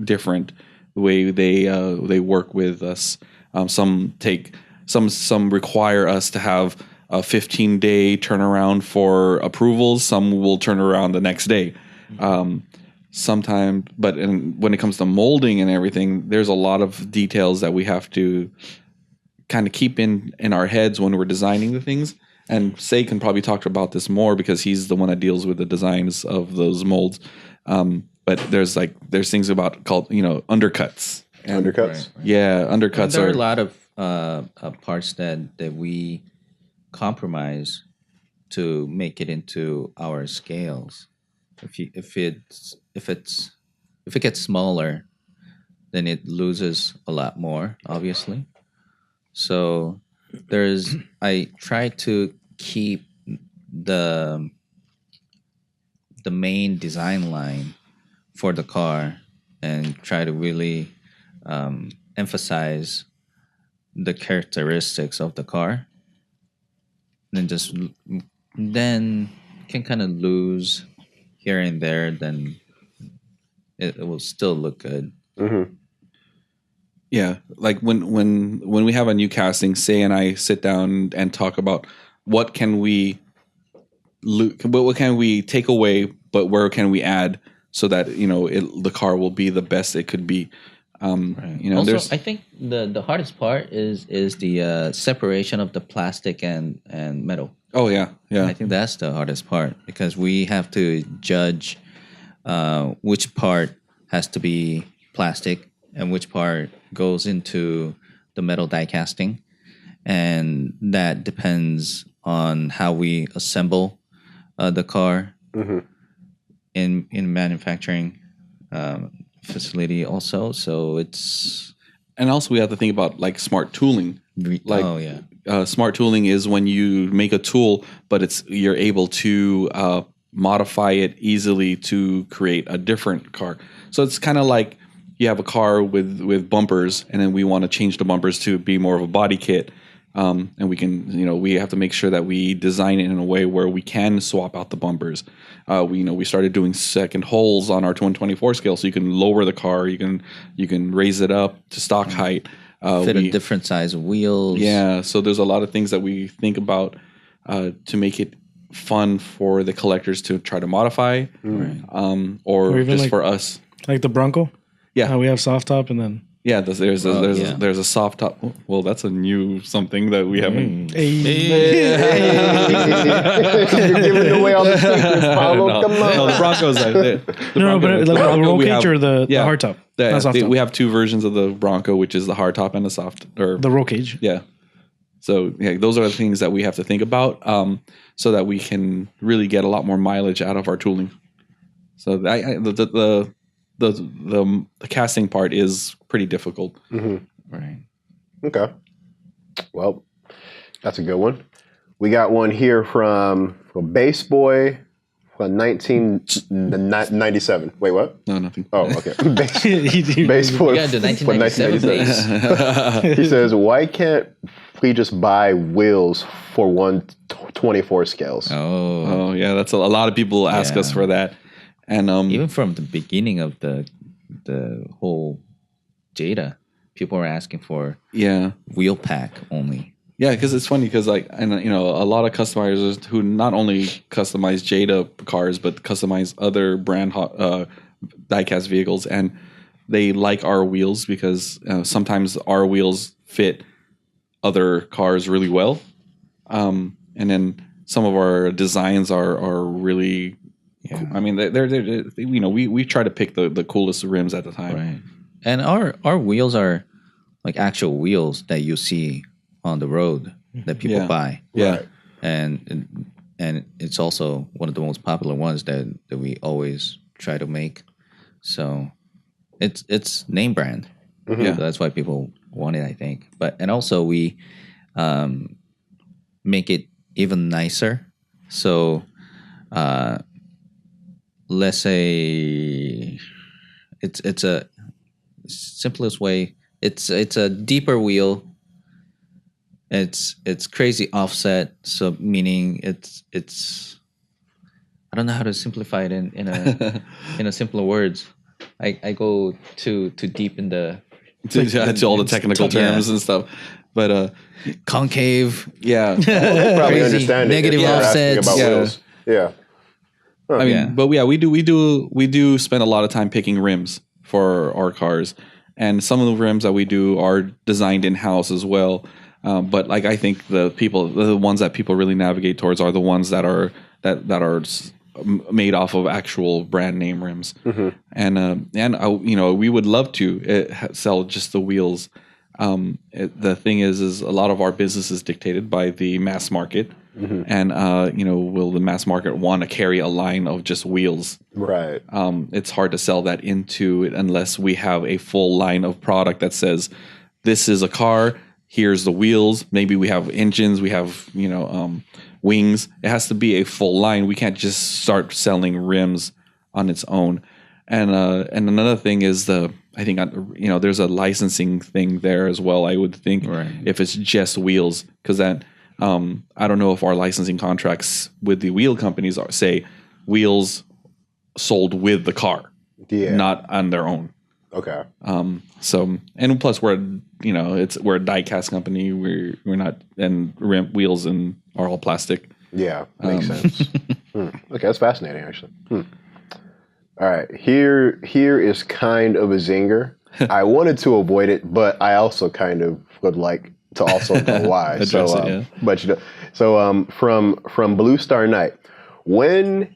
S3: different the way they work with us. Some require us to have a 15-day turnaround for approvals. Some will turn around the next day. Sometimes, but when it comes to molding and everything, there's a lot of details that we have to kind of keep in our heads when we're designing the things. And Say can probably talk about this more because he's the one that deals with the designs of those molds. But there's things about called undercuts.
S1: Undercuts?
S3: Yeah, undercuts.
S2: And there are a lot of parts that we compromise to make it into our scales. If if it gets smaller, then it loses a lot more, obviously. So I try to keep the main design line for the car and try to really emphasize the characteristics of the car. Then can kind of lose here and there. Then it will still look good.
S1: Mm-hmm.
S3: Yeah, like when we have a new casting, Say and I sit down and talk about what can we take away, but where can we add so that the car will be the best it could be.
S2: Right. Also, I think the hardest part is the separation of the plastic and metal.
S3: Oh yeah.
S2: I think that's the hardest part because we have to judge which part has to be plastic and which part goes into the metal die casting, and that depends on how we assemble the car in manufacturing facility also. So
S3: and also we have to think about like smart tooling. Smart tooling is when you make a tool, but you're able to modify it easily to create a different car. So it's kind of like you have a car with bumpers, and then we want to change the bumpers to be more of a body kit. And we can, we have to make sure that we design it in a way where we can swap out the bumpers. We started doing second holes on our 124 scale, so you can lower the car, you can raise it up to stock height.
S2: Fit a different size of wheels.
S3: Yeah, so there's a lot of things that we think about to make it fun for the collectors to try to modify, or
S4: even
S3: just for us.
S4: Like the Bronco?
S3: Yeah.
S4: How we have soft top and then...
S3: Yeah, there's a soft top. Well, that's a new something that we haven't.
S1: You're giving away all the secrets, Paulo. Come on.
S3: No, the Broncos.
S4: But the roll cage or the hard top? Not soft top.
S3: We have two versions of the Bronco, which is the hard top and the soft. Or
S4: the roll cage.
S3: Yeah. So those are the things that we have to think about, so that we can really get a lot more mileage out of our tooling. So the casting part is pretty difficult.
S2: Right.
S1: Okay. Well, that's a good one. We got one here from Base Boy from 1997. Wait, what?
S3: No, nothing.
S1: Oh, okay. Base Boy
S2: from 1997.
S1: He says, "Why can't we just buy wheels for 124 scales?"
S2: Oh,
S3: yeah. That's a lot of people ask us for that, and
S2: even from the beginning of the whole Jada, people were asking for wheel pack only.
S3: Yeah, because it's funny because a lot of customizers who not only customize Jada cars but customize other brand diecast vehicles, and they like our wheels because sometimes our wheels fit other cars really well, and then some of our designs are really. Yeah. I mean, they're we try to pick the coolest rims at the time,
S2: right? And our wheels are like actual wheels that you see on the road that people buy.
S3: Yeah,
S1: right.
S2: And it's also one of the most popular ones that we always try to make. So it's name brand.
S3: Yeah,
S2: so that's why people want it, I think. And also we make it even nicer. So. Let's say it's a simplest way. It's a deeper wheel. It's crazy offset. So meaning it's I don't know how to simplify it in a simpler words. I go too deep in the
S3: to all the technical terms and stuff. But
S2: concave.
S3: Yeah.
S1: Probably understand
S2: negative offsets.
S1: About wheels. Yeah.
S3: I mean, but we do spend a lot of time picking rims for our cars, and some of the rims that we do are designed in house as well. But like I think the ones that people really navigate towards are the ones that are made off of actual brand name rims. And we would love to sell just the wheels, The thing is a lot of our business is dictated by the mass market, and will the mass market want to carry a line of just wheels?
S1: Right.
S3: It's hard to sell that into it unless we have a full line of product that says this is a car. Here's the wheels. Maybe we have engines. We have wings. It has to be a full line. We can't just start selling rims on its own. And another thing is I think there's a licensing thing there as well. I would think if it's just wheels, because that I don't know if our licensing contracts with the wheel companies say wheels sold with the car, not on their own.
S1: Okay.
S3: So and plus we're a die-cast company. We're not, and rim wheels and are all plastic.
S1: Yeah, makes sense. Okay, that's fascinating actually. All right, here is kind of a zinger. I wanted to avoid it, but I also kind of would like to also know why.
S3: Address it, yeah.
S1: But from Blue Star Night, when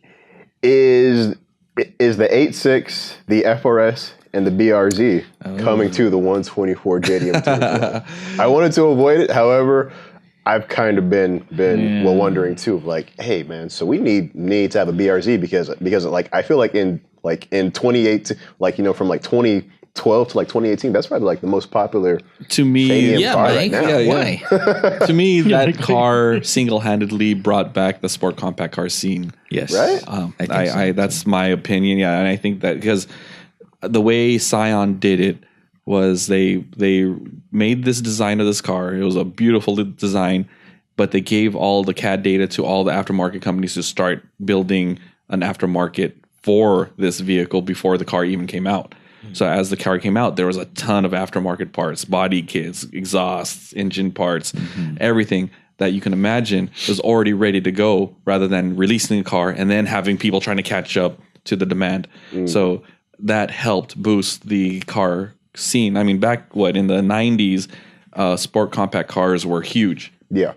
S1: is the 8.6, the FRS, and the BRZ coming to the 124 JDM Tuners? I wanted to avoid it, however, I've kind of been wondering too, like, hey man, so we need to have a BRZ because like I feel like in 2018, from like 2012 to like 2018, that's probably like the most popular
S3: to me
S1: car right now.
S2: Why?
S3: To me, that car single-handedly brought back the sport compact car scene.
S2: Yes,
S1: right.
S3: I that's my opinion. Yeah, and I think that because the way Scion did it was they made this design of this car. It was a beautiful design, but they gave all the CAD data to all the aftermarket companies to start building an aftermarket for this vehicle before the car even came out. So as the car came out, there was a ton of aftermarket parts, body kits, exhausts, engine parts, everything that you can imagine was already ready to go, rather than releasing the car and then having people trying to catch up to the demand. So that helped boost the car scene. I mean, back in the 90s, sport compact cars were huge.
S1: Yeah.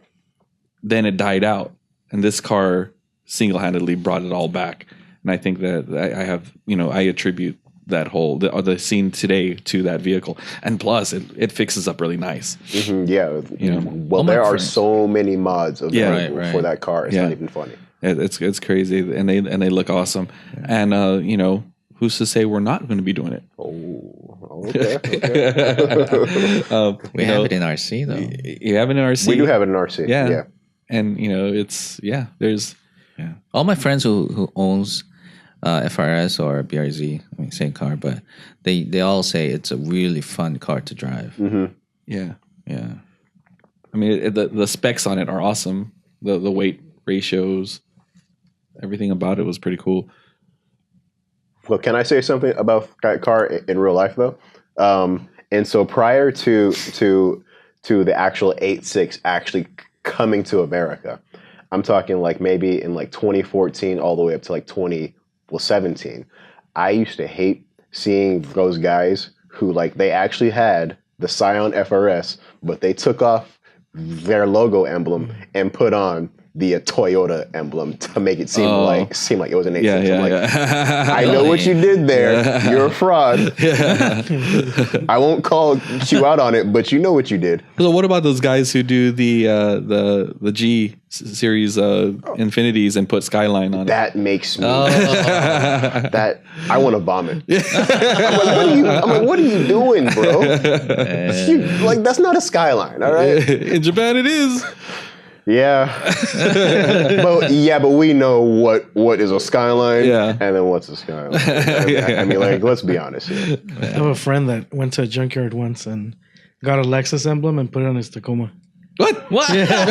S3: Then it died out, and this car single-handedly brought it all back. And I think that I attribute that whole the scene today to that vehicle, and plus it fixes up really nice.
S1: Yeah. Well, there are so many mods available for that car. It's not even funny.
S3: It's crazy, and they look awesome. And who's to say we're not going to be doing it?
S1: Oh, okay.
S2: We have it in RC though.
S3: You have it in RC.
S1: We do have it in RC. Yeah.
S3: And there's
S2: all my friends who owns FRS or BRZ, I mean same car, but they all say it's a really fun car to drive.
S3: Yeah. I mean the specs on it are awesome. The weight ratios, everything about it was pretty cool.
S1: Well, can I say something about that car in real life though? And so prior to the actual 8.6 actually coming to America, I'm talking like maybe in like 2014 all the way up to like 2017. I used to hate seeing those guys who like they actually had the Scion FRS, but they took off their logo emblem and put on the Toyota emblem to make it seem like it was an 8.6. I know what you did there. You're a fraud. I won't call you out on it, but you know what you did.
S3: So what about those guys who do the G series Infinities and put Skyline on it?
S1: That makes me that I want to vomit. I'm like, what are you doing, bro? Like that's not a Skyline, all right?
S3: In Japan, it is.
S1: Yeah, but we know what is a Skyline, and then what's a Skyline. I mean, like, let's be honest here.
S4: I have a friend that went to a junkyard once and got a Lexus emblem and put it on his Tacoma.
S2: What?
S4: He thought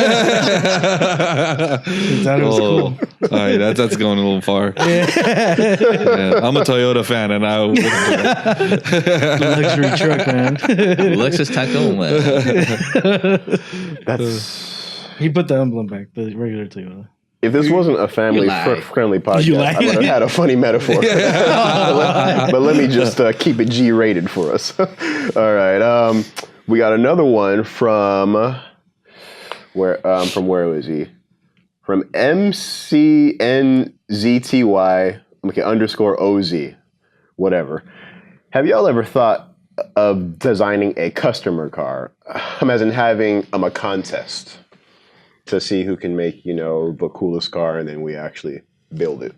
S4: it was cool.
S3: All right, that's going a little far. Yeah, I'm a Toyota fan, and I
S4: luxury truck, man.
S2: Lexus Tacoma.
S1: That's.
S4: He put the emblem back, the regular Toyota.
S1: If this wasn't a family-friendly podcast, I would have had a funny metaphor. But let me just keep it G-rated for us. All right, we got another one from where was he? From MCNZTY _OZ, whatever. Have y'all ever thought of designing a customer car, as in having a contest to see who can make, the coolest car, and then we actually build it.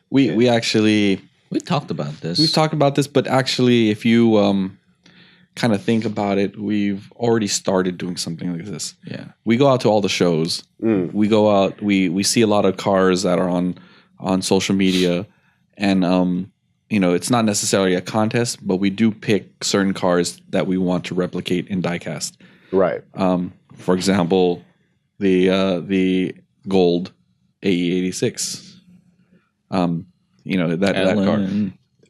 S3: We actually
S2: We talked about this.
S3: we've talked about this, but actually, if you kind of think about it, we've already started doing something like this.
S2: Yeah.
S3: We go out to all the shows. We go out. We see a lot of cars that are on social media, and it's not necessarily a contest, but we do pick certain cars that we want to replicate in diecast.
S1: Right.
S3: For example, the gold AE86. That car.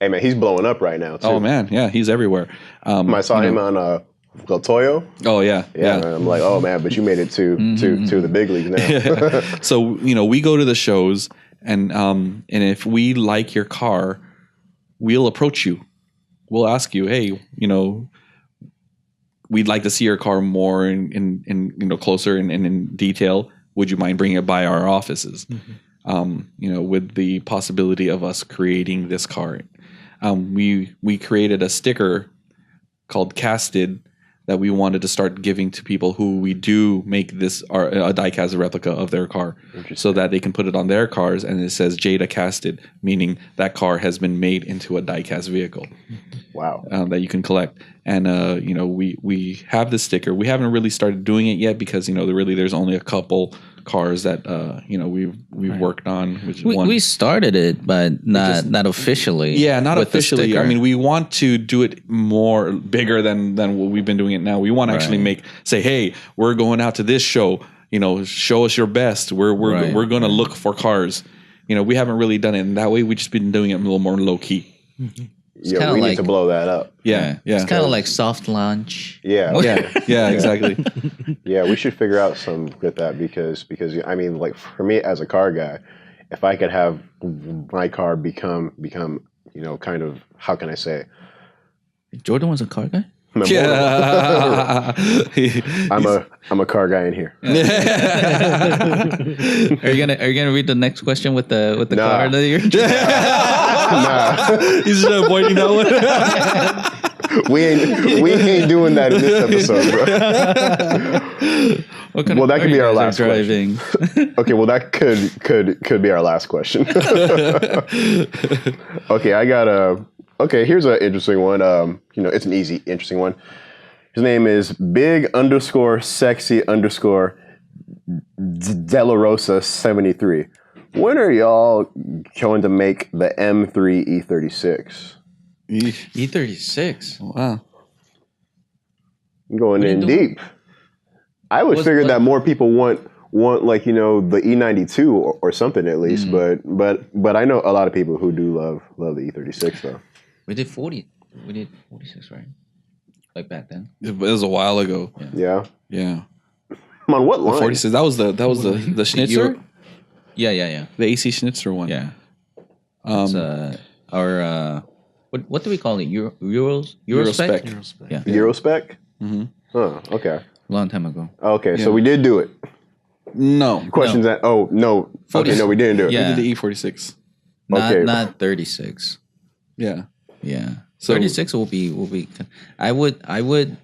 S1: Hey man, he's blowing up right now too.
S3: Oh man, yeah, he's everywhere.
S1: I saw him on Toyo.
S3: Oh yeah.
S1: Yeah, man, I'm like, oh man, but you made it to the big leagues now.
S3: So we go to the shows, and if we like your car, we'll approach you. We'll ask you, hey, we'd like to see your car more in closer and in detail. Would you mind bringing it by our offices? With the possibility of us creating this car. We created a sticker called Casted that we wanted to start giving to people who we do make a diecast replica of their car, so that they can put it on their cars, and it says Jadacasted, meaning that car has been made into a diecast vehicle.
S1: Wow.
S3: That you can collect. And we have this sticker. We haven't really started doing it yet because there's only a couple cars that we've worked on. Which
S2: we started it, but not officially.
S3: Yeah, not
S2: with the
S3: officially.
S2: sticker.
S3: I mean, we want to do it more bigger than what we've been doing it now. We want to actually say, hey, we're going out to this show. Show us your best. We're going to look for cars. We haven't really done it in that way. We've just been doing it a little more low key.
S1: Yeah, we need to blow that up.
S3: Yeah.
S2: It's kind of like soft launch.
S1: Yeah.
S3: Yeah, exactly.
S1: Yeah, we should figure out some with that because I mean, like for me as a car guy, if I could have my car become kind of, how can I say?
S2: Jordan was a car guy?
S3: Yeah.
S1: I'm a car guy in here.
S2: Are you gonna read the next question with the car that you're
S1: Nah.
S3: He's just avoiding that one.
S1: We ain't doing that in this episode, bro. Well, that could be our last question. Okay, well that could be our last question. Okay, I got okay, here's an interesting one. It's an easy, interesting one. His name is big_sexy_Delarosa73. When are y'all going to make the M3 E36?
S2: E36.
S3: Wow.
S1: Going in deep. I would figure that more people want like, the E92 or something at least, but I know a lot of people who do love the E36 though.
S2: We did 40. We did 46, right? Like back then.
S3: It was a while ago.
S1: Yeah. On what line?
S3: 46. That was the Schnitzer.
S2: Yeah.
S3: The AC Schnitzer one.
S2: Yeah. Our what do we call it? Eurospec?
S3: Eurospec.
S2: Yeah.
S1: Eurospec?
S3: Mm-hmm.
S1: Huh, okay.
S2: Long time ago.
S1: Okay, so we did do it.
S3: No.
S1: Questions that no. Okay, no, we didn't do it.
S2: Yeah.
S3: We did the E46.
S2: Not 36.
S3: Yeah.
S2: Yeah.
S3: So
S2: 36 will be I would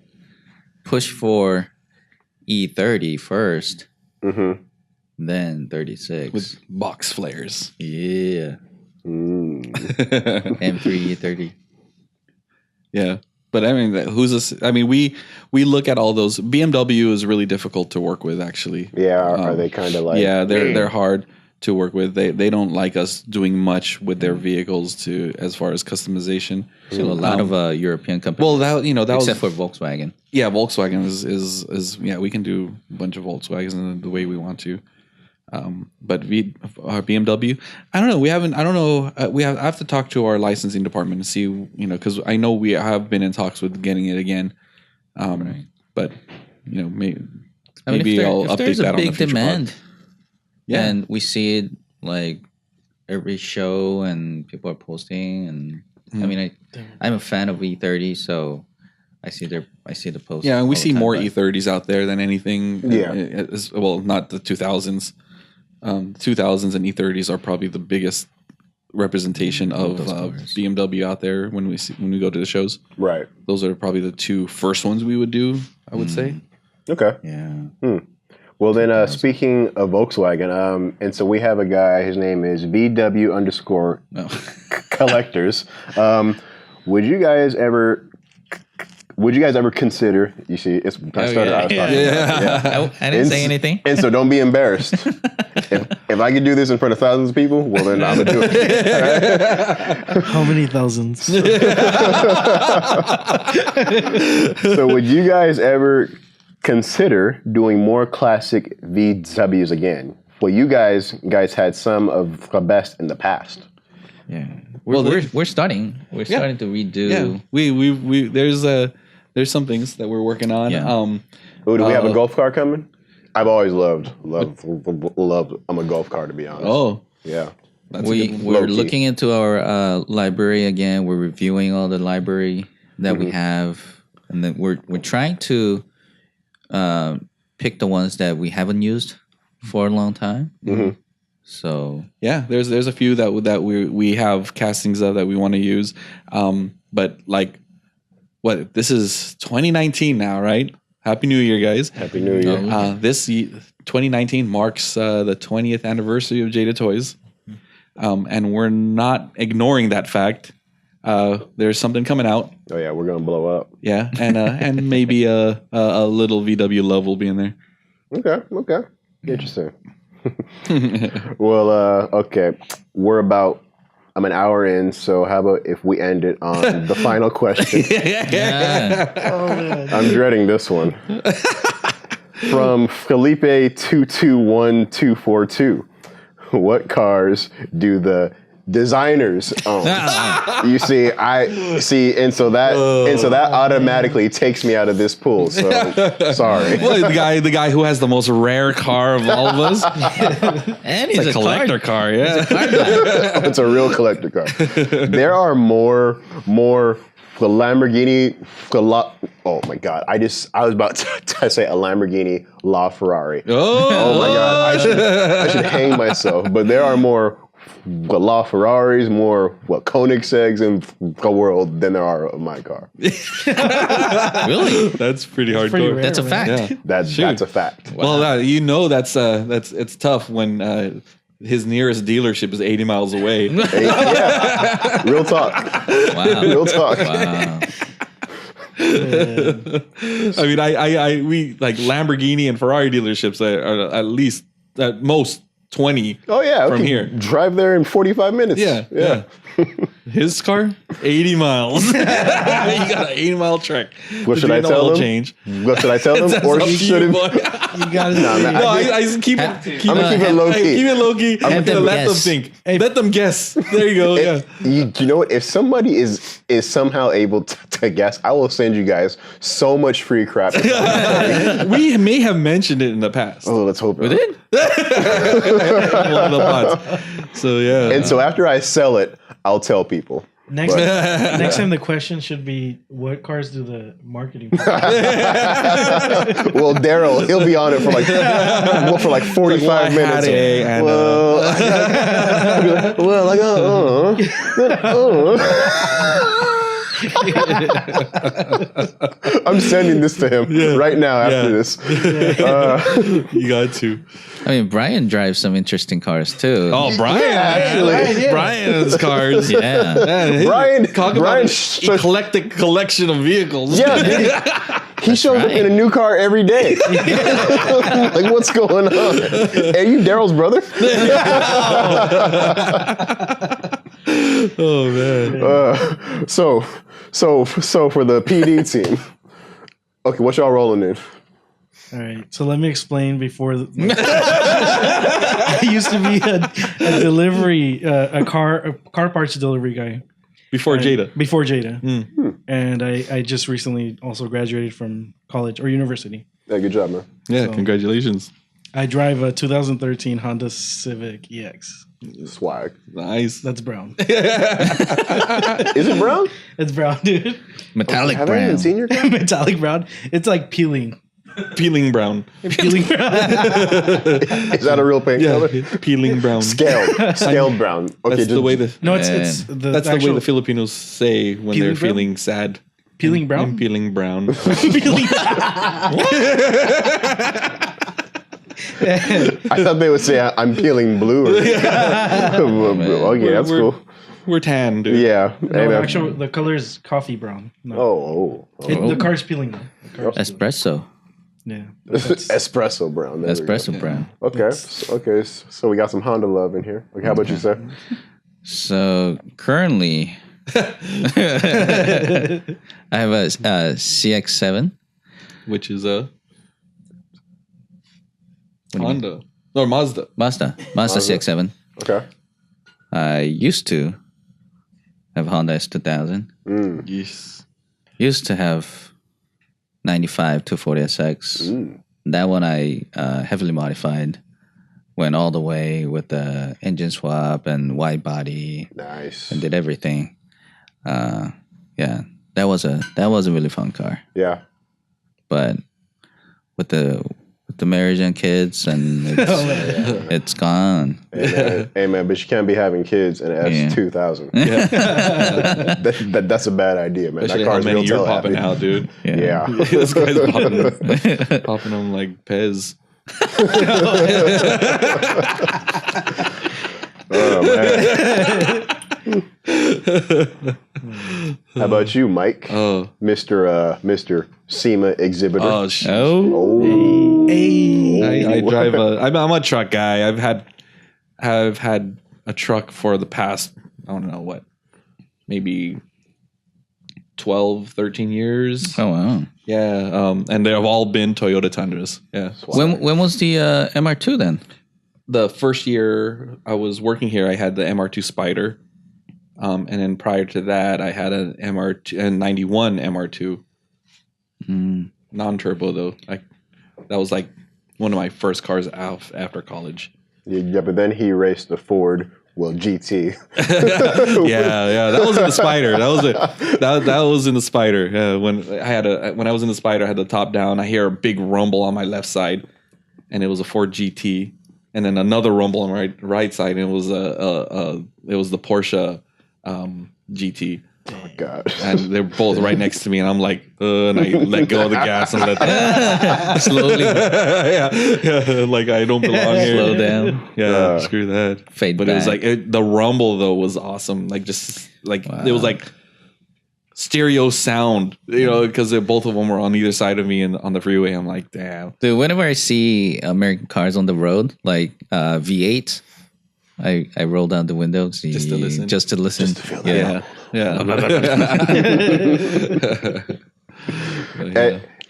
S2: push for E30 first.
S1: Mm-hmm.
S2: Then 36
S3: with box flares.
S2: Yeah. M3 E30.
S3: Yeah. But I mean, we look at all those. BMW is really difficult to work with, actually.
S1: Yeah, are they kind of like?
S3: Yeah, they're hard to work with. They don't like us doing much with their vehicles as far as customization.
S2: So a lot of European companies.
S3: Well, that
S2: except for Volkswagen.
S3: Yeah, Volkswagen is we can do a bunch of Volkswagens in the way we want to. But our BMW, I don't know. I have to talk to our licensing department and see, because I know we have been in talks with getting it again.
S2: Right.
S3: But maybe
S2: I'll
S3: update
S2: there's
S3: that
S2: a big
S3: on the future
S2: demand,
S3: pod. Yeah,
S2: and we see it like every show, and people are posting, and I mean, I'm a fan of E30, so I see the posts.
S3: Yeah, and we
S2: all the
S3: see
S2: time,
S3: more
S2: but-
S3: E30s out there than anything.
S1: Yeah.
S3: Well, not the 2000s. 2000s and E30s are probably the biggest representation of
S2: those cars.
S3: BMW out there when we go to the shows.
S1: Right.
S3: Those are probably the two first ones we would do, I would say.
S1: Okay.
S2: Yeah.
S1: Well, then, speaking of Volkswagen, and so we have a guy. His name is VW underscore collectors. Would you guys ever consider? You see, I started. I was talking.
S2: I didn't say anything.
S1: And so, don't be embarrassed. if I could do this in front of thousands of people, well, then I'm gonna do it.
S4: How many thousands?
S1: So, would you guys ever consider doing more classic VWs again? Well, you guys had some of the best in the past.
S2: Yeah.
S3: Well,
S2: We're starting. We're starting to redo.
S3: Yeah, we there's some things that we're working on.
S2: Yeah.
S1: Oh, do we have a Golf car coming? I've always loved. I'm a Golf car, to be honest.
S3: Oh,
S1: Yeah.
S3: that's a good one.
S2: We're
S1: Low-key.
S2: looking into our library again. We're reviewing all the library that we have, and then we're trying to pick the ones that we haven't used for a long time. So
S3: Yeah, there's a few that we have castings of that we want to use, but like, this is 2019 now, right? Happy New Year, guys!
S1: Happy New Year.
S3: This 2019 marks the 20th anniversary of Jada Toys, and we're not ignoring that fact. There's something coming out,
S1: Oh yeah, we're gonna blow up.
S3: yeah, and maybe a little VW love will be in there.
S1: Okay. Interesting. Well, okay. I'm an hour in, so how about if we end it on the final question?
S2: yeah,
S4: Oh man.
S1: I'm dreading this one. From Felipe221242. What cars do the designers own? You see, and so that automatically takes me out of this pool. So sorry.
S3: Well, the guy who has the most rare car of all of us,
S2: and he's
S3: a collector car. Yeah,
S1: It's a real collector car. There are more Lamborghini. Oh my God! I was about to say a Lamborghini LaFerrari. Oh my God! I should hang myself. But there are more LaFerraris, more Koenigsegg's in the world than there are of my car.
S2: really?
S3: that's pretty hardcore.
S4: pretty rare.
S2: That's a fact.
S3: Yeah.
S1: That's a fact.
S3: Well, that's it's tough when his nearest dealership is 80 miles away.
S1: Yeah, real talk.
S2: Wow.
S1: Real talk.
S2: Wow.
S3: I mean, we like Lamborghini and Ferrari dealerships are at least at most 20.
S1: Oh yeah,
S3: From
S1: okay.
S3: here.
S1: Drive there in 45 minutes.
S3: Yeah. His car, 80 miles. You got an 80-mile trek.
S1: What should I tell them?
S3: Change.
S1: What should I tell them?
S3: That's
S1: Or
S3: up to
S1: should
S3: you,
S1: it?
S3: boy.
S4: You gotta
S1: Nah,
S4: see.
S1: man,
S3: No, I just keep
S1: I'm gonna keep it low key.
S3: Keep it low key.
S2: Have them
S3: Let them
S2: guess.
S3: think. Let them guess. There you go. Yeah.
S1: You know what? If somebody is somehow able to guess, I will send you guys so much free crap.
S3: We may have mentioned it in the past.
S1: Oh, let's hope.
S2: We did?
S3: One of the pods. So yeah.
S1: And so after I sell it, I'll tell people.
S4: Next time the question should be, what cars do the marketing?
S1: Well, Daryl, he'll be on it for like 45 minutes. Well, I got. I'm sending this to him right now after this.
S3: You got to.
S2: I mean, Brian drives some interesting cars too.
S3: Oh, Brian.
S1: actually.
S3: Brian's cars.
S2: Yeah.
S1: Brian,
S3: Talk about an eclectic collection of vehicles.
S1: Yeah, he shows up in a new car every day. Like, what's going on? Are you Daryl's brother?
S3: Oh man.
S1: So for the PD team. Okay, what y'all rolling in?
S4: All right, so let me explain. Before I used to be a delivery, a car parts delivery guy
S3: Before Jada.
S4: before Jada, and I just recently also graduated from college or university.
S1: Yeah, good job, man.
S3: Yeah,
S4: So-
S3: congratulations.
S4: I drive a 2013 Honda Civic EX.
S1: Swag.
S3: Nice.
S4: That's brown.
S1: Is it brown?
S4: It's brown, dude.
S2: Metallic
S1: Have I
S2: brown.
S1: even seen your car?
S4: Metallic brown. It's like peeling.
S3: Peeling brown.
S4: Peeling brown.
S1: Is that a real paint color?
S3: Peeling brown.
S1: Scaled brown. Okay,
S3: That's the way
S4: It's the
S3: that's the way
S4: actual
S3: the Filipinos say when
S4: Peeling
S3: they're
S4: brown?
S3: feeling sad.
S4: peeling
S3: I'm
S4: brown.
S3: peeling brown.
S4: Peeling
S1: I thought they would say I'm peeling blue. Okay, that's cool.
S3: We're tan, dude.
S1: Yeah.
S4: No, actually, the color is coffee brown. No. The car's peeling though. The car's peeling.
S2: Espresso.
S4: Yeah.
S1: Espresso brown. There we go.
S2: Espresso brown.
S1: Okay. So we got some Honda love in here. Okay, how about you, sir?
S2: So currently, I have a CX-7.
S3: Which is a Honda or Mazda.
S2: Mazda CX-7.
S1: Okay.
S2: I used to have Honda S2000.
S3: Yes.
S2: Used to have 95 240 SX. That one I heavily modified. Went all the way with the engine swap and wide body.
S1: Nice.
S2: And did everything. Yeah, that was a really fun car.
S1: Yeah.
S2: But with the marriage and kids, and it's gone.
S1: Hey man, but you can't be having kids in an S2000. That's a bad idea, man.
S3: Especially
S1: that
S3: how
S1: car's
S3: many
S1: real
S3: you're
S1: tell
S3: popping
S1: happy.
S3: out, dude.
S1: Yeah.
S3: This guy's popping them like Pez.
S1: Oh man. How about you, Mike?
S3: Oh,
S1: Mr. SEMA exhibitor.
S3: oh, shit.
S2: Oh,
S3: I drive I'm a truck guy. I've had a truck for the past, I don't know what, maybe 12, 13 years.
S2: oh wow.
S3: Yeah, and they have all been Toyota Tundras. Yeah.
S2: When was the MR2 then?
S3: The first year I was working here, I had the MR2 Spider. And then prior to that, I had an MR2, a 91 MR2. Non-turbo though. That was like one of my first cars out after college.
S1: Yeah, but then he raced the Ford, GT.
S3: yeah, that was in the Spider. That was in the Spider. Yeah, when I was in the Spider, I had the top down. I hear a big rumble on my left side, and it was a Ford GT. And then another rumble on my right side, and it was the Porsche GT.
S1: Oh God!
S3: And they're both right next to me, and I'm like, and I let go of the gas and let
S2: Slowly
S3: yeah, like I don't belong here.
S2: slow down.
S3: Yeah, screw that.
S2: Fade
S3: But
S2: back.
S3: it was like the rumble though was awesome. Like just like it was like stereo sound, because both of them were on either side of me and on the freeway. I'm like, damn.
S2: Dude, whenever I see American cars on the road, like V8, I roll down the window
S3: Just to listen.
S2: Just to listen.
S1: Just to feel that.
S3: Yeah.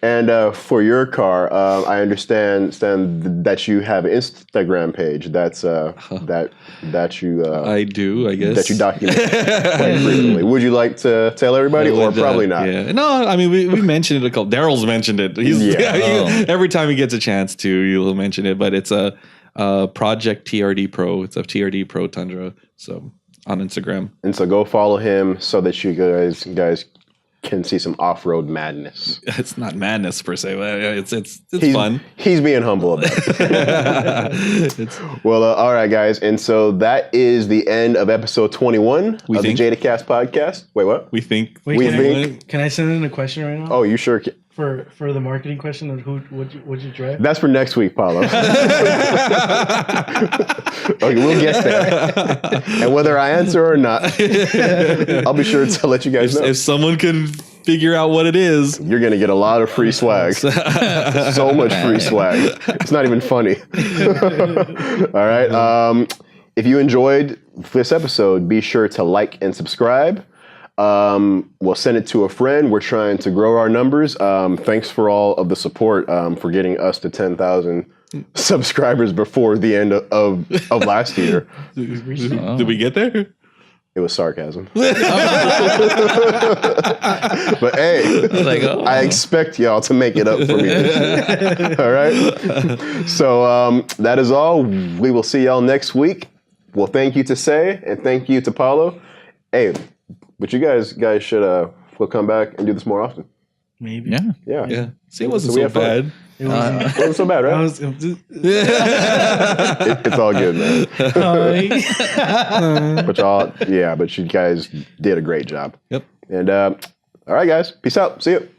S1: And for your car, I understand that you have an Instagram page. That's that you.
S3: I do, I guess.
S1: That you document quite frequently. Would you like to tell everybody, or probably not?
S3: Yeah. No, I mean we mentioned it a couple. Daryl's mentioned it. Every time he gets a chance to, he'll mention it. But it's a Project TRD Pro. It's a TRD Pro Tundra. So on Instagram.
S1: And so go follow him so that you guys can see some off-road madness.
S3: It's not madness per se, but it's fun.
S1: He's being humble about it. Well, all right, guys. And so that is the end of episode 21 of the Jadacast podcast. Wait, what?
S3: We think.
S4: Can I send in a question right now?
S1: Oh, you sure can.
S4: For the marketing question of would you drive?
S1: That's for next week, Paulo. Okay, we'll get there. And whether I answer or not, I'll be sure to let you guys know.
S3: If someone can figure out what it is,
S1: you're going to get a lot of free swag. So much free swag. It's not even funny. All right. If you enjoyed this episode, be sure to like and subscribe. We'll send it to a friend. We're trying to grow our numbers. Thanks for all of the support for getting us to 10,000 subscribers before the end of last year.
S3: Did we get there?
S1: It was sarcasm. But hey, I expect y'all to make it up for me this year. All right? So that is all. We will see y'all next week. Well, thank you to Say, and thank you to Paulo. Hey, but you guys should we'll come back and do this more often.
S4: Maybe.
S2: Yeah.
S1: Yeah.
S3: Yeah. See, it wasn't
S1: So we
S3: so
S1: had fun.
S3: bad.
S4: It wasn't.
S1: It wasn't so bad,
S4: I
S1: right?
S4: was,
S1: It's all good, man.
S4: Hi.
S1: But you guys did a great job.
S3: Yep.
S1: And all right, guys. Peace out. See you.